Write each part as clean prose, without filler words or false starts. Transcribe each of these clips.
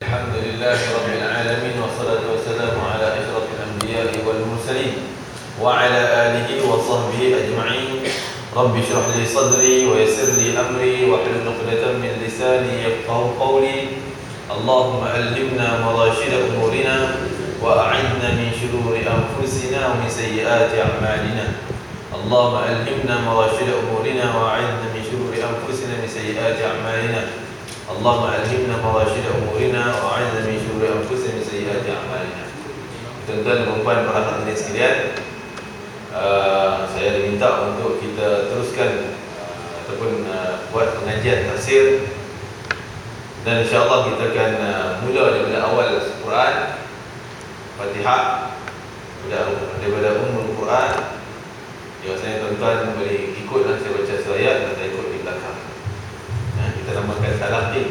الحمد لله رب العالمين والصلاة والسلام على أشرف الأنبياء والمرسلين وعلى آله وصحبه أجمعين. رب اشرح لي صدري ويسر لي أمري واحلل عقدة من لساني يفقهوا قولي. اللهم علمنا مراشد أمورنا وأعذنا من شرور أنفسنا ومن سيئات أعمالنا. اللهم علمنا مراشد أمورنا وأعذنا من شرور أنفسنا ومن سيئات أعمالنا. Allahumma alhimna mawashid umurina wa a'idna min syururi anfusina min sayyiati a'malina. Tuan-tuan dan puan para hadirin sekalian, saya diminta untuk kita teruskan ataupun buat pengajian tafsir, dan insya-Allah kita akan mula daripada awal Al-Quran Fatihah, daripada Ummul Quran. Biasanya tuan-tuan boleh ikutlah saya baca ayat dan saya ikut di belakang. Kita namakan talaqi.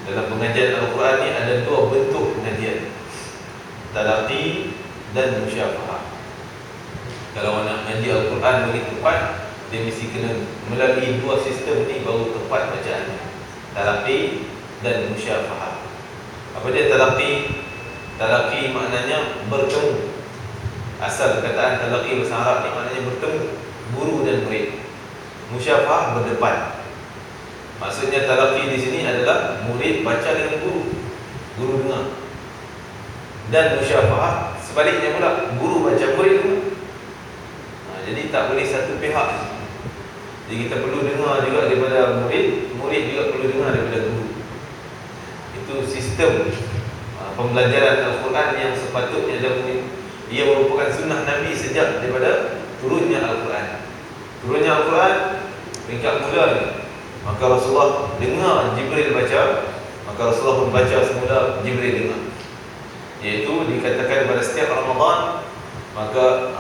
Dalam pengajian Al-Quran ni ada dua bentuk pengajian, talaqi dan musyafahah. Kalau nak mengaji Al-Quran bagi tepat, dia mesti kena melalui dua sistem ni baru tepat bacaannya, talaqi dan musyafahah. Apa dia talaqi? Talaqi maknanya bertemu. Asal perkataan talaqi bahasa Arab ni maknanya bertemu, guru dan murid. Musyafahah berdepan. Maksudnya talaqi di sini adalah murid baca dengan guru, guru dengar. Dan musyafahah sebaliknya pula, guru baca, murid dengar. Jadi tak boleh satu pihak. Jadi kita perlu dengar juga daripada murid, murid juga perlu dengar daripada guru. Itu sistem pembelajaran Al-Quran yang sepatutnya ia merupakan sunnah Nabi sejak daripada turunnya Al-Quran. Turunnya Al-Quran peringkat mula ni, maka Rasulullah dengar Jibril baca, maka Rasulullah pun baca semula, Jibril dengar. Iaitu dikatakan pada setiap Ramadan, maka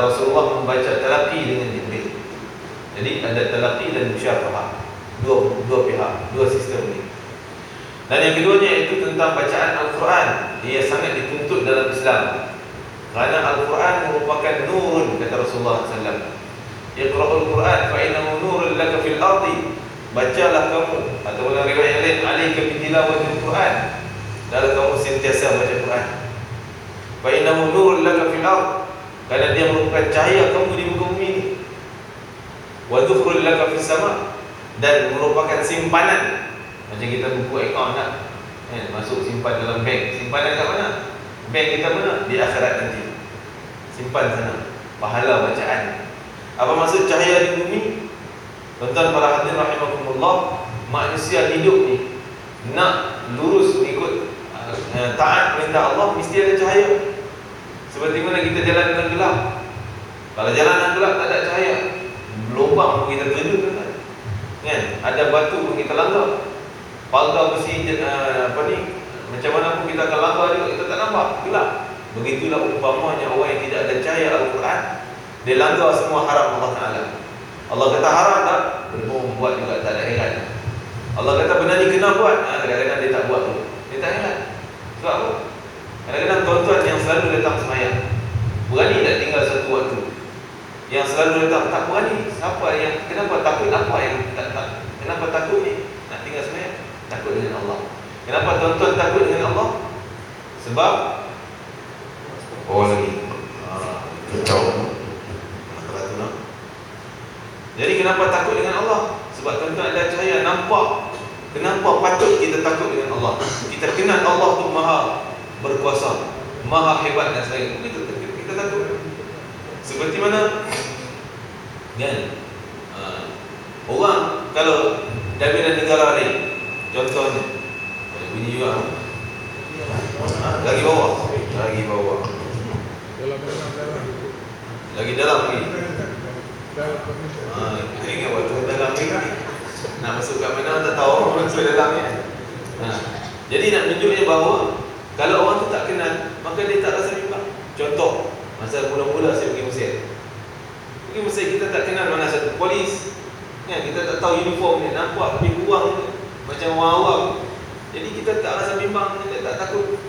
Rasulullah membaca talaqi dengan Jibril. Jadi ada talaqi dan musyafahah, dua pihak, dua sistem ni. Dan yang keduanya itu tentang bacaan Al-Quran. Ia sangat dituntut dalam Islam, kerana Al-Quran merupakan nurun, kata Rasulullah SAW. Iqra'ul Quran fa innahu nurun laka fil ardi. Bacalah kamu, atau dalam riwayat yang lain, alaika bitilawatil Quran, dalam kamu sentiasa baca Quran. Fa innahu nurun laka fil ardi, kerana dia merupakan cahaya kamu di muka bumi ini. Wa dhukhrul laka fis sama, dan merupakan simpanan. Macam kita buku akaun nak masuk simpan dalam bank. Simpanan kat mana? Bank kita mana? Di akhirat nanti. Simpan sana pahala bacaan. Apa maksud cahaya di bumi? Tuan-tuan para hadirin rahimakumullah, manusia hidup ni nak lurus mengikut taat perintah Allah, mesti ada cahaya. Seperti mana kita jalan dengan gelap. Kalau jalan dengan gelap tak ada cahaya, lubang pun kita terjun kan? Ada batu pun kita langgar, pagar besi macam mana pun kita akan langgar juga, kita tak nampak, gelap. Begitulah umpamanya orang yang tidak ada cahaya Al-Quran, dia langgar semua haram Allah Ta'ala. Allah kata haram tak? Buat juga tak ada heran. Allah kata benda ni kena buat, kadang-kadang dia tak buat tu, dia tak heran. Sebab apa? Kadang-kadang tuan-tuan yang selalu datang semayang, berani tak tinggal satu waktu? Yang selalu datang tak berani. Siapa yang, kenapa takut? Apa yang tak kenapa takut ni? Nak tinggal semayang? Takut dengan Allah. Kenapa tuan-tuan takut dengan Allah? Sebab lagi kacau. Jadi kenapa takut dengan Allah? Sebab tuan-tuan ada cahaya, nampak. Kenapa patut kita takut dengan Allah? Kita kenal Allah tu maha berkuasa, maha hebat dan sebagainya. Kita takut. Seperti mana kan? Orang kalau jaminan negara lain, contohnya bunyi juga lagi bawah, lagi dalam lagi. Ingat waktu dalam ni nak masuk kat mana tak tahu, masuk dalam ni. Jadi nak tunjuknya bahawa kalau orang tu tak kenal, maka dia tak rasa bimbang. Contoh, masa mula-mula saya pergi Mesir. Pergi Mesir kita tak kenal mana satu polis kan, kita tak tahu uniform dia, nampak lebih kurang macam orang awam. Jadi kita tak rasa bimbang, kita tak takut.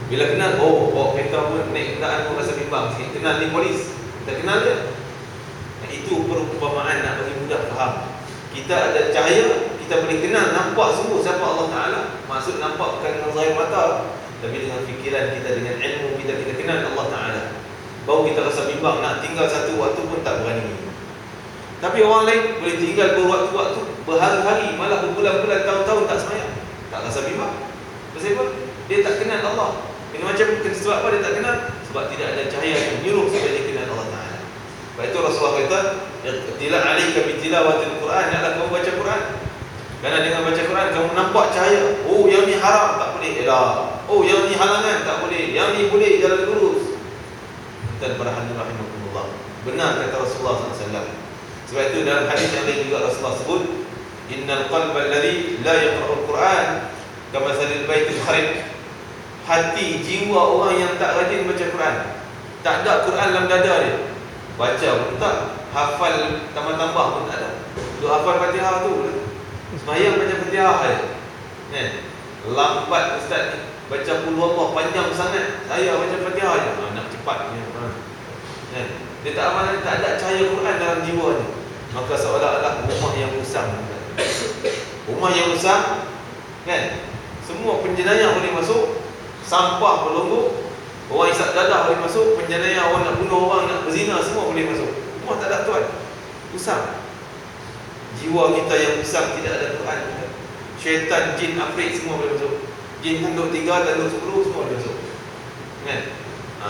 Bila kenal, bawa kereta pun, naik kendaraan pun rasa bimbang. Kenal ni polis, kita kenal dia. Itu perumpamaan nak bagi mudah faham. Kita ada cahaya, kita boleh kenal, nampak sungguh siapa Allah Ta'ala. Maksud nampak bukan dengan zahir mata, tapi dengan fikiran kita, dengan ilmu kita, kita kenal Allah Ta'ala. Baru kita rasa bimbang, nak tinggal satu waktu pun tak berani. Tapi orang lain boleh tinggal berwaktu-waktu, berhari-hari, malah berbulan-bulan, tahun-tahun tak semayang, tak rasa bimbang. Sebab apa? Dia tak kenal Allah. Ini macam sebab apa dia tak kenal? Sebab tidak ada cahaya yang menyuruh supaya dia kenal Allah Ta'ala. Sebab itu Rasulullah kata, "Tila alaika bi tilawatil Quran", hendaklah kamu baca Quran. Kerana dengan baca Quran kamu nampak cahaya. Oh, yang ni haram, tak boleh elak. Oh, yang ni halangan, tak boleh. Yang ni boleh, jalan lurus. Dan para hadirin rahimakumullah, benar kata Rasulullah SAW. Sebab itu dalam hadis yang lain juga Rasulullah sebut, "Innal qalba alladhi la yaqra'ul Quran kamathalil baitil kharib." Hati, jiwa orang yang tak rajin baca Quran, tak ada Quran dalam dada dia, baca pun tak, hafal tambah-tambah pun tak ada. Duk hafal Fatihah tu, semayang baca Fatihah je. Lambat ustaz ni, baca qul huwallah panjang sangat, saya baca Fatihah je, nak cepat ni. Dia tak amal, tak ada cahaya Quran dalam jiwa dia. Maka seolah-olah rumah yang usang. Rumah yang usang, kan? Semua penjenayah boleh masuk, sampah berlombok, orang isap dadah boleh masuk, penjenayah, orang nak bunuh orang, nak berzina, semua boleh masuk. Rumah tak ada tuan, usang. Jiwa kita yang usang, tidak ada Quran. Syaitan, jin, afrit semua boleh masuk. Jin tanduk 3, tanduk 10, semua boleh masuk, kan?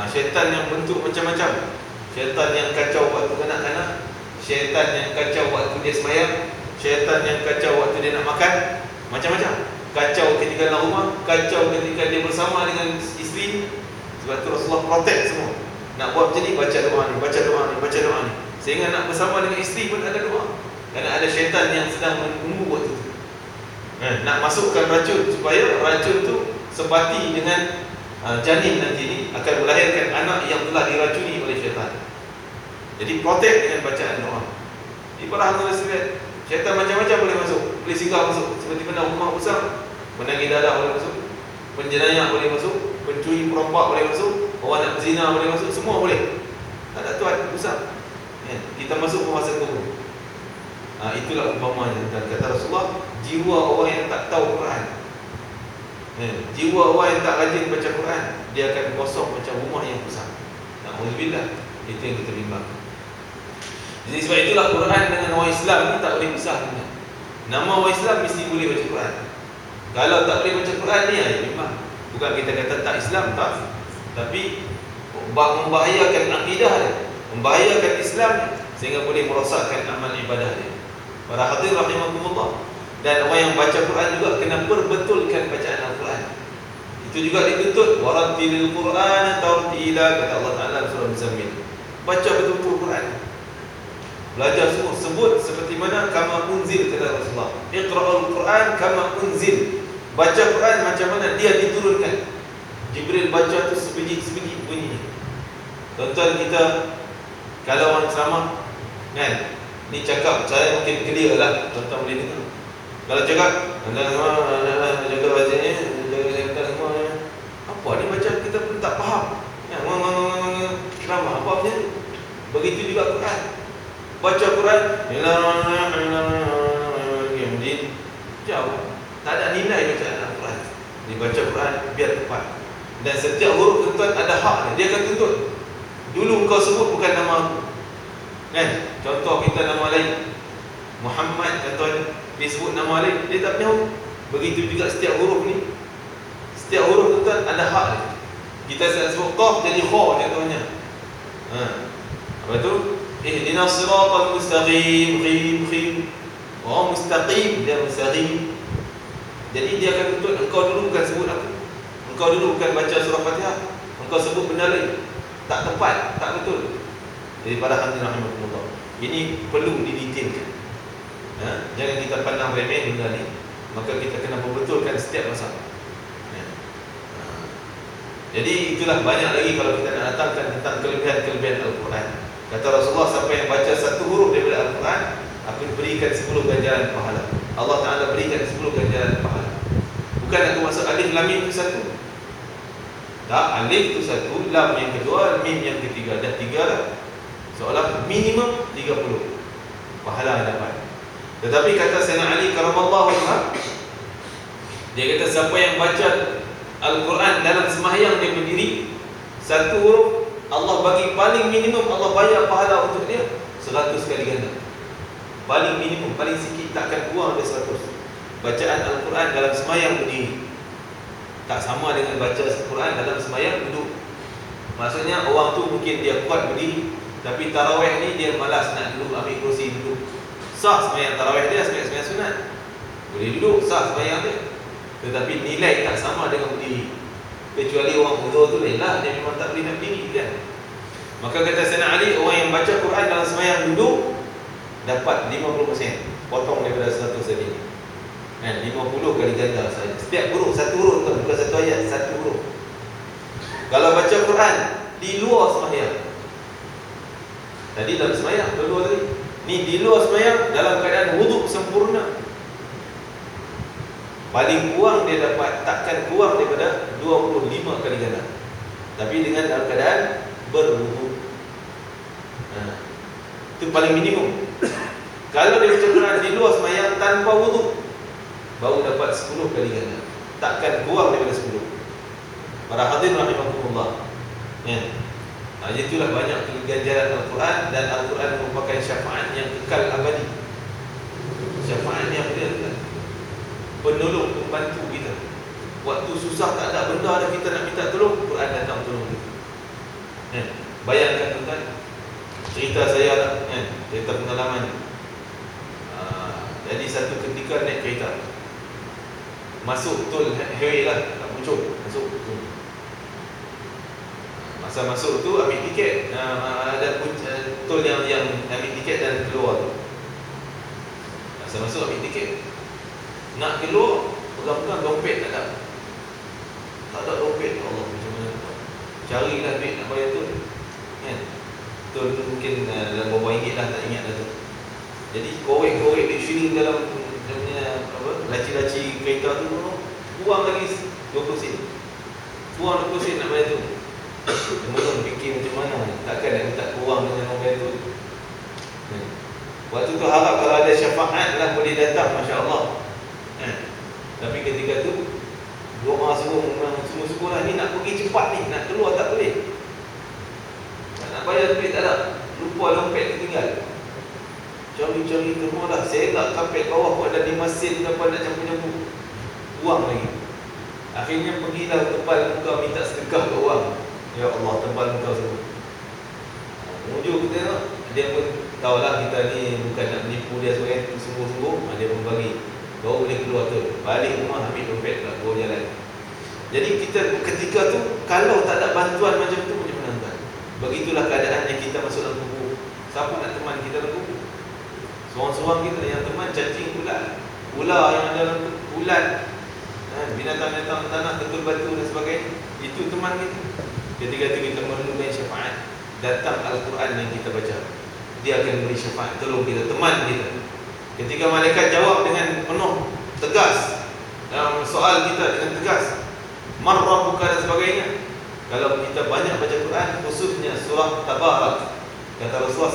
Syaitan yang bentuk macam-macam. Syaitan yang kacau waktu kanak-kanak, syaitan yang kacau waktu dia semayang, syaitan yang kacau waktu dia nak makan, macam-macam. Kacau ketika dalam rumah, kacau ketika dia bersama dengan isteri. Sebab tu Rasulullah protect semua. Nak buat macam ni, baca doa ni, baca doa ni, baca doa ni, sehingga nak bersama dengan isteri pun ada doa. Kerana ada syaitan yang sedang menunggu waktu tu, nak masukkan racun, supaya racun tu sebati dengan janin nanti ni akan melahirkan anak yang telah diracuni oleh syaitan. Jadi protect dengan bacaan doa. Di para hadirin sekalian, syaitan macam-macam boleh masuk, boleh singgah masuk. Seperti mana rumah besar, menagih dadah boleh masuk, penjenayah boleh masuk, pencuri perompak boleh masuk, orang nak berzina boleh masuk, semua boleh. Tak ada tuan, besar. Kita masuk pembahasan kubur. Itulah umpamanya. Dan kata Rasulullah, jiwa orang yang tak tahu Quran, jiwa orang yang tak rajin baca Quran, dia akan kosong macam rumah yang besar. Na'udzubillah. Itu yang kita bimbang. Jadi sebab itulah Quran dengan orang Islam ni tak boleh pisah. Nama orang Islam mesti boleh baca Quran. Kalau tak boleh baca Quran ni, bimbang. Bukan kita kata tak Islam, tak. Tapi membahayakan akidah dia, membahayakan Islam dia, sehingga boleh merosakkan amal ibadah dia. Para hadirin rahimakumullah. Dan orang yang baca Quran juga kena perbetulkan bacaan Al-Quran. Itu juga dituntut, warattilil Qur'ana tartila, kata Allah Ta'ala dalam surah Muzammil. Baca betul-betul Quran. Belajar semua, sebut seperti mana kama unzil, kata Rasulullah. Iqra'ul Quran kama unzil. Baca Quran macam mana dia diturunkan. Jibril baca tu sebiji-sebiji bunyinya. Tuan-tuan kita, kalau orang ceramah, kan, ni cakap saya mungkin clear lah, tuan-tuan boleh dengar. Kalau cakap jaga wajahnya, jaga semua, apa ni macam kita pun tak faham. Ceramah apa macam tu. Begitu juga Quran. Baca Quran, jauh, tak ada nilai bacaan Al-Quran. Dibaca Quran biar tepat. Dan setiap huruf tuan ada hak dia akan tuntut. Dulu kau sebut bukan nama aku, kan? Contoh kita nama lain, Muhammad, contohnya dia sebut nama lain, dia tak punya. Begitu juga setiap huruf ni, setiap huruf tuan ada hak dia. Kita sebut qaf jadi kha contohnya. Apa tu? Ihdinas siratal mustaqim, khim. Oh, mustaqim, dia mustaqim. Jadi dia akan tuntut, engkau dulu bukan sebut aku, engkau dulu bukan baca surah Fatihah, engkau sebut benda lain, tak tepat, tak betul. Jadi para hadirin rahimakumullah, ini perlu didetailkan. Jangan kita pandang remeh benda ni. Maka kita kena perbetulkan setiap masa. Jadi itulah banyak lagi kalau kita nak datangkan tentang kelebihan-kelebihan Al-Quran. Kata Rasulullah, siapa yang baca satu huruf daripada Al-Quran, aku berikan 10 ganjaran pahala. Allah Ta'ala berikan 10 ganjaran pahala. Bukan aku masuk alif lam mim itu satu. Tak, alif itu satu, lam yang kedua, mim yang ketiga. Dah 3 lah. Seolah minimum 30 pahala yang dapat. Tetapi kata Sayyidina Ali karamallahu wajhah, dia kata siapa yang baca Al-Quran dalam sembahyang dia berdiri, satu huruf Allah bagi paling minimum, Allah bayar pahala untuk dia 100 kali ganda. Paling minimum, paling sikit takkan kurang dari 100. Bacaan Al-Quran dalam sembahyang berdiri tak sama dengan baca Al-Quran dalam sembahyang duduk. Maksudnya orang tu mungkin dia kuat berdiri, tapi tarawih ni dia malas nak duduk, ambil kursi duduk. Sah sembahyang tarawih dia, sembahyang sunat, boleh duduk, sah sembahyang dia. Tetapi nilai tak sama dengan berdiri. Kecuali orang uzur tu lain lah, dia memang tak boleh nak berdiri kan. Maka kata Sayyidina Ali, orang yang baca Quran dalam sembahyang duduk dapat 50%, potong daripada 100 tadi. 50 kali ganda saja. Setiap huruf, satu huruf tu, bukan satu ayat, satu huruf. Kalau baca Quran di luar sembahyang, tadi dalam sembahyang, dua tadi. Ni di luar sembahyang dalam keadaan wuduk sempurna, paling kurang dia dapat takkan kurang daripada 25 kali ganda. Tapi dengan dalam keadaan berwuduk. Itu paling minimum. Kalau dia baca Quran di luar sembahyang tanpa wuduk, baru dapat 10 kali ganda. Takkan kurang daripada 10. Para hadirin rahimakumullah. Ya. Itulah banyak ganjaran Al-Quran, dan Al-Quran merupakan syafaat yang kekal abadi. Syafaat yang kekal. Penolong, pembantu kita. Waktu susah tak ada benda dah kita nak minta tolong, Quran datang tolong kita. Bayangkan tuan-tuan, cerita saya lah, cerita pengalaman. Jadi satu ketika naik kereta, masuk tol highway lah, tak muncul, masuk tol. Masa masuk tu ambil tiket, ada tol yang ambil tiket dan keluar tu. Masa masuk ambil tiket, nak keluar, pegang-pegang dompet tak ada. Tak ada dompet, Allah, macam mana? Carilah duit nak bayar tu. Kan? Tu mungkin dalam beberapa ringgit lah, tak ingat dah tu. Jadi korek-korek duit shilling dalam laci-laci kereta tu, kurang lagi 20 sen. Kurang 20 sen nak bayar tu. Kemudian fikir macam mana, takkan nak minta kurang dengan orang bayar tu. Waktu tu harap kalau ada syafaat lah boleh datang, Masya Allah. Tapi ketika tu doa semua lah, ni nak pergi cepat ni, nak keluar tak boleh, nak bayar duit tak ada, lupa dompet tertinggal. Cari-cari semua dah, serak kapet bawah pun ada 5 sen ke apa nak campur-campur, uang lagi. Akhirnya pergilah tebal muka minta sedekah ke orang. Ya Allah, tebal muka semua. Ujung kita, dia pun tahulah kita ni bukan nak menipu dia sebagai sungguh-sungguh. Dia pun bagi, baru boleh keluar tu. Balik rumah ambil dompet tak, baru jalan. Jadi kita ketika tu, kalau tak ada bantuan macam tu, macam mana tuan? Begitulah keadaannya kita masuk dalam kubur. Siapa nak teman kita dalam kubur? Seorang-seorang kita yang teman cacing ular yang ada dalam ulat, binatang-binatang tanah, betul batu dan sebagainya. Itu teman kita. Ketika kita memerlukan syafaat, datang Al-Quran yang kita baca, dia akan beri syafaat, tolong kita, teman kita. Ketika malaikat jawab dengan penuh tegas dalam soal kita dengan tegas, man rabbuka dan sebagainya. Kalau kita banyak baca Quran, khususnya surah Tabarak, kata Rasulullah,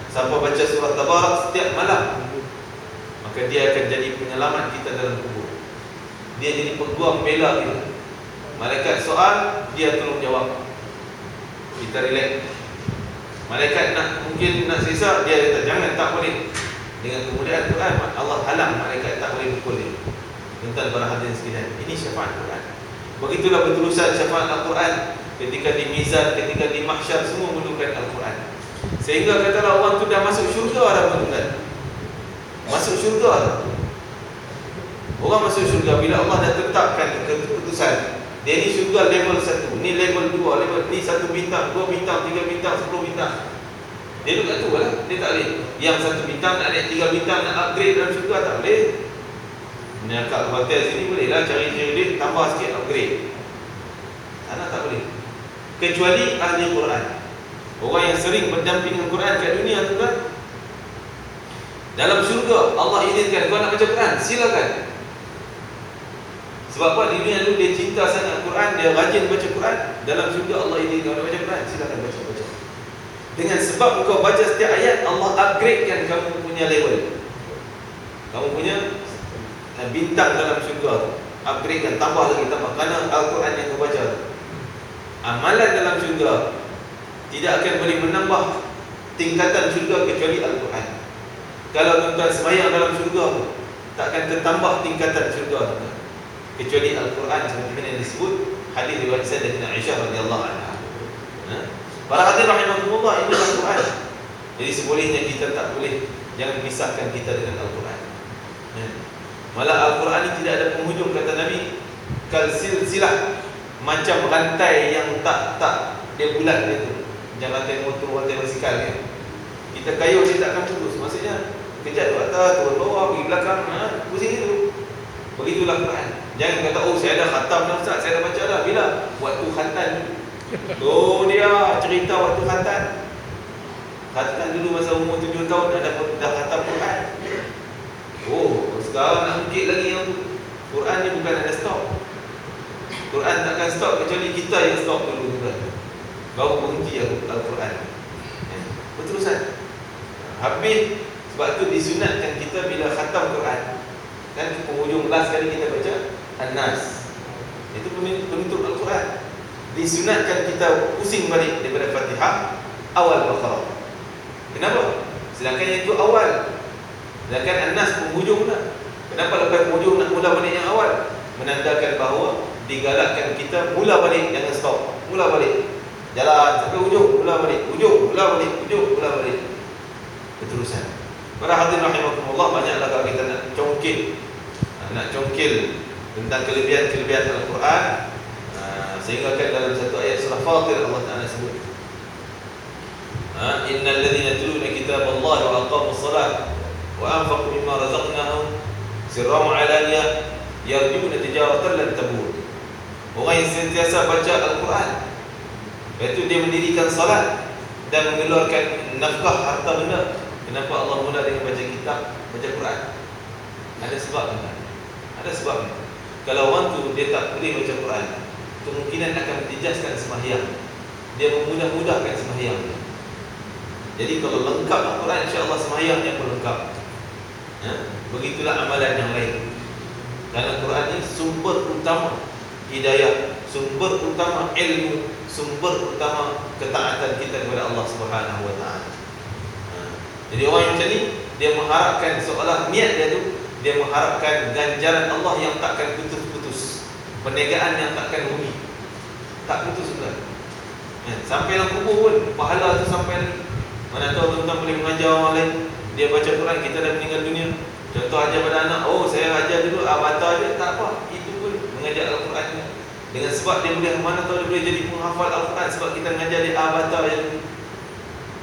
siapa baca surah Tabarak setiap malam, maka dia akan jadi penyelamat kita dalam kubur. Dia jadi peguam bela kita. Malaikat soal, dia tolong jawab, kita relax. Malaikat mungkin nak sisa, dia kata jangan, tak boleh. Dengan kemudian Quran, Allah halang malaikat tak boleh pukul dia. Tuan-tuan para hadirin sekalian, ini syafaat Quran. Begitulah berterusan syafaat Al-Quran. Ketika di mizan, ketika di mahsyar, semua memerlukan Al-Quran. Sehingga katalah orang tu dah masuk syurga dah, tuan-tuan. Masuk syurga dah. Orang masuk syurga bila Allah dah tetapkan keputusan. Dia ni syurga level 1, ni level 2, level ni 1 bintang, 2 bintang, 3 bintang, 10 bintang. Dia duduk kat tu lah. Dia tak boleh yang 1 bintang nak naik 3 bintang, nak upgrade dalam syurga, tak boleh. Ni kat hotel sini boleh lah, cari-cari duit, tambah sikit, upgrade. Sana tak boleh. Kecuali ahli Quran, orang yang sering berdamping dengan Quran kat dunia tu kan. Dalam syurga Allah izinkan kau nak baca Quran, silakan. Sebab apa? Di dunia tu dia cinta sangat Quran, dia rajin baca Quran. Dalam syurga Allah izinkan kau nak baca Quran, silakan baca. Dengan sebab kau baca setiap ayat, Allah upgradekan kamu punya level. Kamu punya bintang dalam syurga, upgradekan, tambah lagi, tambah, kerana Al-Quran yang kau baca. Amalan dalam syurga tidak akan boleh menambah tingkatan syurga kecuali Al-Quran. Kalau tuan-tuan sembahyang dalam syurga, tak akan tertambah tingkatan syurga kecuali Al-Quran, seperti mana yang disebut hadis riwayat Sayyidatina Aisyah radhiyallahu anha. Para hadirin rahimakumullah, ini Al-Quran. Jadi sebolehnya kita tak boleh, jangan pisahkan kita dengan Al-Quran. Malah Al-Quran ini tidak ada penghujung, kata Nabi, kal silsilah, macam rantai yang tak dia bulat dia tu, macam rantai motor, rantai basikal ni. Kita kayuh dia tak akan putus. Maksudnya kejap ke atas, turun bawah, pergi belakang, pusing itu. Begitulah Quran. Jangan kata, oh saya dah khatam dah Ustaz, saya dah baca dah. Bila? Waktu khatam. Oh dia cerita waktu khatam. Khatam dulu masa umur 7 tahun dah khatam Quran. Oh, sekarang nak ungkit lagi yang tu. Quran ni bukan ada stop. Quran takkan stop kecuali kita yang stop dulu juga. Baru berhenti Al-Quran. Berterusan. Habis, sebab tu disunatkan kita bila khatam Quran, kan penghujung last kali kita baca An-Nas. Itu penutup Al-Quran. Disunatkan kita pusing balik daripada Fatihah awal Baqarah. Kenapa? Sedangkan itu awal. Sedangkan An-Nas penghujung dah. Kenapa lepas penghujung nak mula balik yang awal? Menandakan bahawa digalakkan kita mula balik, jangan stop. Mula balik. Jalan sampai hujung, mula balik. Hujung, mula balik. Hujung, mula balik. Berterusan. Para hadirin rahimakumullah, banyaklah kalau kita nak congkil tentang kelebihan-kelebihan Al-Quran. Sehingga kan dalam satu ayat surah Fatir Allah Ta'ala sebut, innal ladzina yatluna kitaballahi wa aqamus salat wa anfaqu mimma razaqnahum sirran wa alaniyah yarjuna tijaratan lan tabur. Orang yang sentiasa baca Al-Quran, iaitu dia mendirikan salat dan mengeluarkan nafkah harta benda. Kenapa Allah mula dengan baca kitab, baca Quran? Ada sebab. Ada sebab. Kalau orang tu dia tak boleh baca Quran, kemungkinan akan mentijaskan sembahyang. Dia memudah-mudahkan sembahyang. Jadi kalau lengkap Al-Quran, insya-Allah sembahyangnya pun lengkap. Begitulah amalan yang lain. Kerana Quran ini sumber utama hidayah, sumber utama ilmu, sumber utama ketaatan kita kepada Allah Subhanahu wa taala. Jadi orang yang macam ni, dia mengharapkan, seolah niat dia tu, dia mengharapkan ganjaran Allah yang takkan putus-putus, perniagaan yang takkan rugi, tak putus juga. Sampai dalam kubur pun pahala tu sampai lagi. Mana tahu tuan-tuan boleh mengajar orang lain, dia baca Quran, kita dah meninggal dunia. Contoh ajar pada anak, oh saya ajar dulu baca je, tak apa. Itu pun mengajar Al-Quran. Dengan sebab dia boleh, mana tahu dia boleh jadi penghafal Al-Quran sebab kita mengajar dia baca je.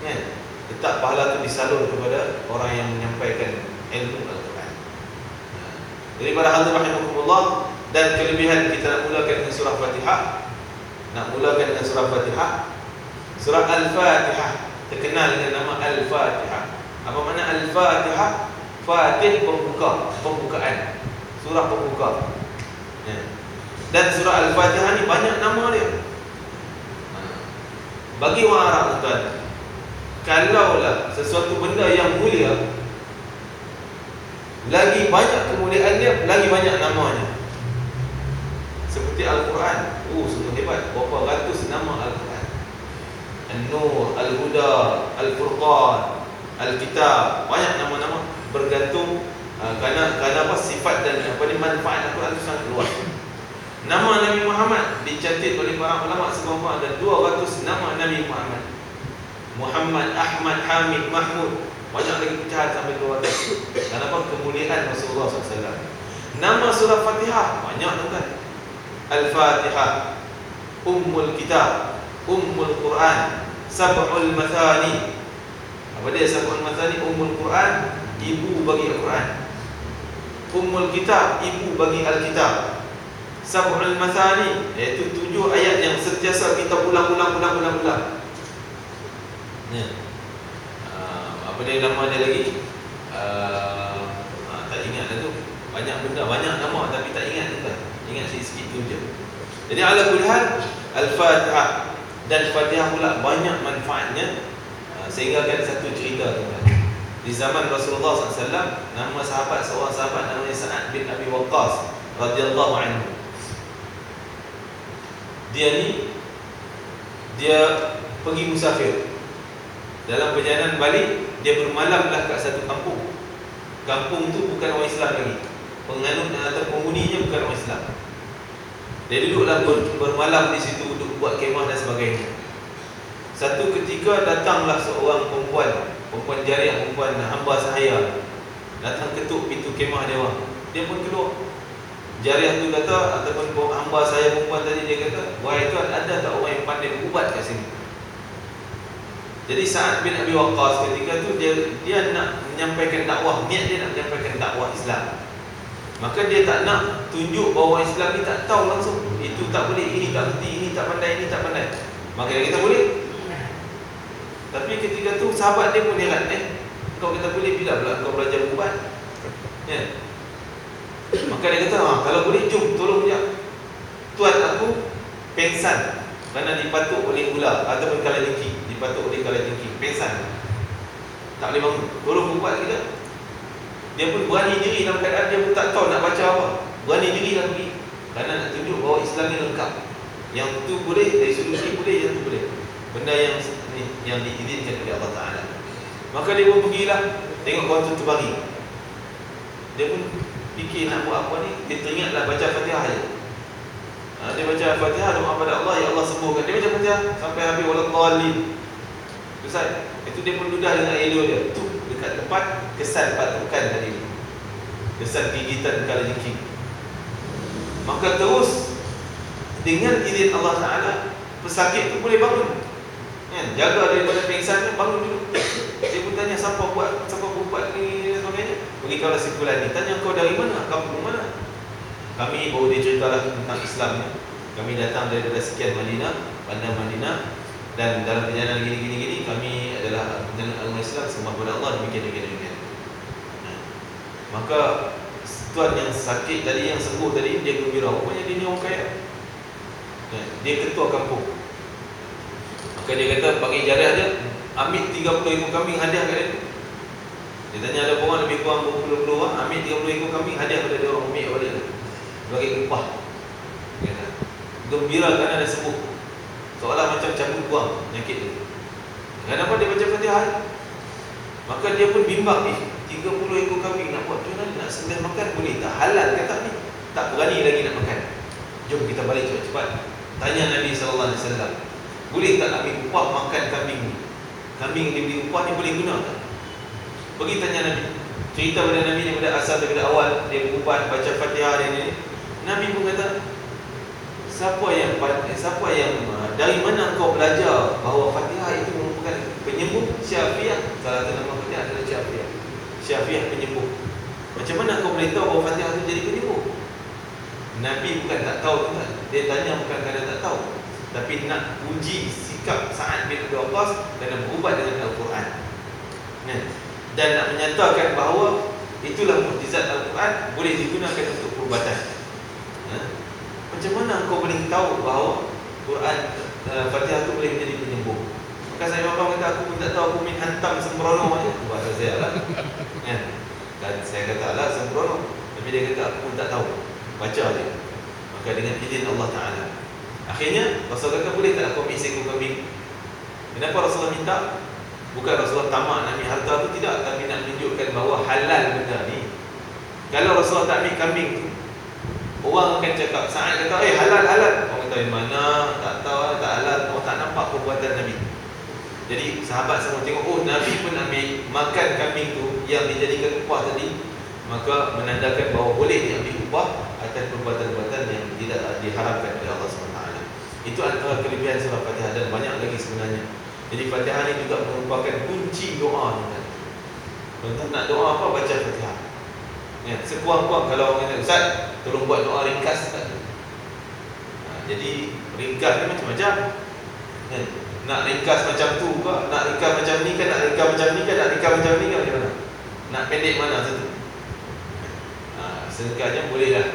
Kan? Letak pahala tu disalur kepada orang yang menyampaikan ilmu Al-Quran. Jadi para hadirin rahimakumullah, dan kelebihan kita nak mulakan dengan surah Fatihah. Nak mulakan dengan surah Fatihah. Surah Al-Fatihah terkenal dengan nama Al-Fatihah. Apa makna Al-Fatihah? Fatih, pembuka, pembukaan. Surah pembuka. Dan surah Al-Fatihah ni banyak nama dia. Bagi orang Arab, tuan, kalaulah sesuatu benda yang mulia, lagi banyak kemuliaan dia, lagi banyak namanya. Seperti Al-Quran. Sungguh hebat, berapa ratus nama Al-Quran. An-Nur, Al-Huda, Al-Furqan, Al-Kitab. Banyak nama-nama, bergantung kerana apa sifat dan manfaat Al-Quran itu sangat luas. Nama Nabi Muhammad dicatat oleh para ulama sebenarnya ada 200 nama Nabi Muhammad. Muhammad, Ahmad, Hamid, Mahmud. Banyak lagi pecahan sampai 200. Kenapa? Kemuliaan Rasulullah SAW. Nama surah Fatihah banyak tuan. Al-Fatihah, Ummul Kitab, Ummul Quran, Sab'ul Mathani. Apa dia Sab'ul Mathani? Ummul Quran, ibu bagi Al-Quran. Ummul Kitab, ibu bagi Al-Kitab. Sab'ul Mathani, iaitu 7 ayat yang sentiasa kita ulang-ulang. Apa dia nama dia lagi? Tak ingat dah tu. Banyak benda, banyak nama tapi tak ingat tu kan. Ingat sikit-sikit tu je. Jadi ala kulli hal, Al-Fatihah dan Fatihah pula banyak manfaatnya. Sehingga kan satu cerita tu kan. Di zaman Rasulullah SAW, nama seorang sahabat namanya Sa'ad bin Abi Waqqas radhiyallahu anhu. Dia pergi musafir. Dalam perjalanan balik, dia bermalamlah kat satu kampung. Kampung tu bukan orang Islam lagi. Penganut atau penghuninya bukan orang Islam. Dia duduklah bermalam di situ, duduk buat kemah dan sebagainya. Satu ketika datanglah seorang perempuan jariah, perempuan hamba sahaya, datang ketuk pintu kemah dia orang. Dia pun keluar. Jariah tu kata, ataupun hamba saya perempuan tadi, dia kata, wahai tuan, ada tak orang yang pandai berubat kat sini? Jadi Sa'ad bin Abi Waqqas ketika tu dia nak menyampaikan dakwah, niat dia nak menyampaikan dakwah Islam. Maka dia tak nak tunjuk bahawa Islam ni tak tahu langsung. Itu tak boleh, ini tak berhenti, ini tak pandai, ini tak pandai. Maka dia kata boleh. Tapi ketika tu sahabat dia pun heran, kau kata boleh, bila pula kau belajar ubat? Ya. Maka dia kata, kalau boleh jom tolong dia. Tuan aku pengsan kerana dipatuk oleh ular ataupun kalajengking, dipatuk oleh kalajengking, pengsan, tak boleh bangun, tolong ubat kita. Dia pun berani diri dalam keadaan dia pun tak tahu nak baca apa, berani diri dah pergi kerana nak tunjuk bahawa Islam ni lengkap. Yang tu boleh, dari solusi boleh, yang tu boleh, benda yang diizinkan oleh Allah Ta'ala. Maka dia pun pergilah, tengok kawan tu terbari. Dia pun fikir nak buat apa ni. Dia teringatlah baca Fatihah je. Dia baca Fatihah, doa pada Allah, ya Allah sembuhkan. Dia baca Fatihah sampai habis waladhdallin. Ustaz, itu dia pun ludah dengan elok dia. Tu dekat tempat kesan patukan tadi ni, kesan gigitan kalajengking. Maka terus dengan izin Allah Ta'ala, pesakit tu boleh bangun, jaga daripada pingsan, bangun dulu. Dia pun tanya, siapa buat ni dan sebagainya. Beritahulah simpulan ni. Tanya, kau dari mana? Kampung mana? Kami baru dia ceritalah tentang Islam ni. Kami datang daripada sekian Madinah, bandar Madinah, dan dalam perjalanan gini kami adalah penganut agama Islam, sembah kepada Allah, demikian. Maka tuan yang sakit tadi, yang sembuh tadi, dia gembira. Rupanya dia ni orang kaya. Dia ketua kampung. Maka dia kata, bagi jariah dia, ambil 30 ekor kambing hadiah kat dia. Dia tanya ada orang lebih kurang 20 orang, ambil 30 ekor kambing hadiah pada dia orang, ambil balik sebagai upah. Gembira kerana dia sembuh, seolah macam cabut buang penyakit dia. Kenapa dia baca Fatihah? Maka dia pun bimbang, 30 ekor kambing nak buat macam mana? Nak sembelih makan boleh tak? Halal ke tak ni? Tak berani lagi nak makan. Jom kita balik cepat-cepat. Tanya Nabi SAW, boleh tak ambil upah makan kambing ni? Kambing yang diberi upah ni boleh guna tak? Pergi tanya Nabi. Cerita pada Nabi daripada asal, daripada awal dia berubah baca Fatihah dia ni. Nabi pun kata, siapa yang dari mana kau belajar bahawa Fatihah itu merupakan penyembuh? Syafiah, salah satu nama Fatihah adalah Syafiah. Syafiah penyembuh. Macam mana kau boleh tahu bahawa Fatihah itu jadi penyembuh? Nabi bukan tak tahu, tuan. Dia tanya bukan kerana tak tahu, tapi nak uji sikap Sa'ad bin Abi Waqqas dalam berubat dengan Al-Quran, dan nak menyatakan bahawa itulah mukjizat Al-Quran boleh digunakan untuk perubatan. Macam mana kau boleh tahu bahawa Quran Fatihah itu boleh menjadi penyembuh? Maka saya kata, aku pun tak tahu, aku min hantam sembrono aja. Bahasa saya lah. Dan saya kata lah sembrono, tapi dia kata aku pun tak tahu, baca dia. Maka dengan izin Allah Ta'ala, akhirnya Rasulullah kata, boleh tak aku ambil seekor kambing? Kenapa Rasulullah minta? Bukan Rasulullah tamak nak ambil harta tu, tidak, tapi nak menunjukkan bahawa halal benda ni. Kalau Rasulullah tak ambil kambing tu, orang akan cakap, Sa'ad kata, halal. Orang kata, mana? Tak tahu, tak halal. Orang tak nampak perbuatan Nabi. Jadi sahabat semua tengok, Nabi pun ambil makan kambing tu yang dijadikan upah tadi. Maka menandakan bahawa boleh diambil upah atas perbuatan-perbuatan yang tidak diharapkan oleh Allah SWT. Itu antara kelebihan surah Fatihah, dan banyak lagi sebenarnya. Jadi Fatihah ni juga merupakan kunci doa. Kalau nak doa apa, baca Fatihah. Sekurang-kurang kalau orang kata, Ustaz, tolong buat doa ringkas tak? Jadi ringkas ni macam-macam. Nak ringkas macam tu ke? Nak ringkas macam ni ke? Nak ringkas macam ni ke? Nak ringkas macam ni ke? Macam mana? Nak pendek mana satu? Singkatnya boleh lah.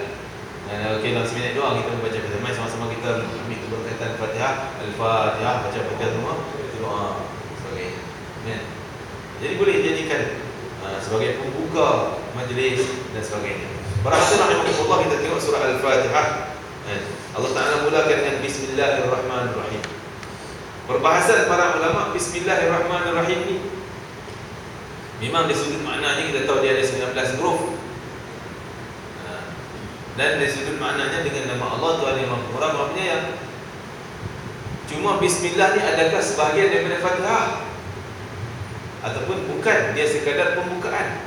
Okey, dalam seminit doang kita membaca Fatihah. Mari sama-sama kita ambil keberkatan Fatihah. Al-Fatihah, baca Fatihah semua, doa sebagainya. Jadi boleh jadikan sebagai pembuka majlis dan sebagainya. Para hadirin rahimahullah, kita tengok surah Al-Fatihah. Allah Ta'ala mulakan dengan Bismillahirrahmanirrahim. Perbahasan para ulama Bismillahirrahmanirrahim ni memang dari sudut maknanya kita tahu dia ada 19 huruf. Dan dari sudut maknanya dengan nama Allah Tuhan yang Maha Pemurah Maha Penyayang. Cuma Bismillah ni adakah sebahagian daripada Fatihah ataupun bukan, dia sekadar pembukaan.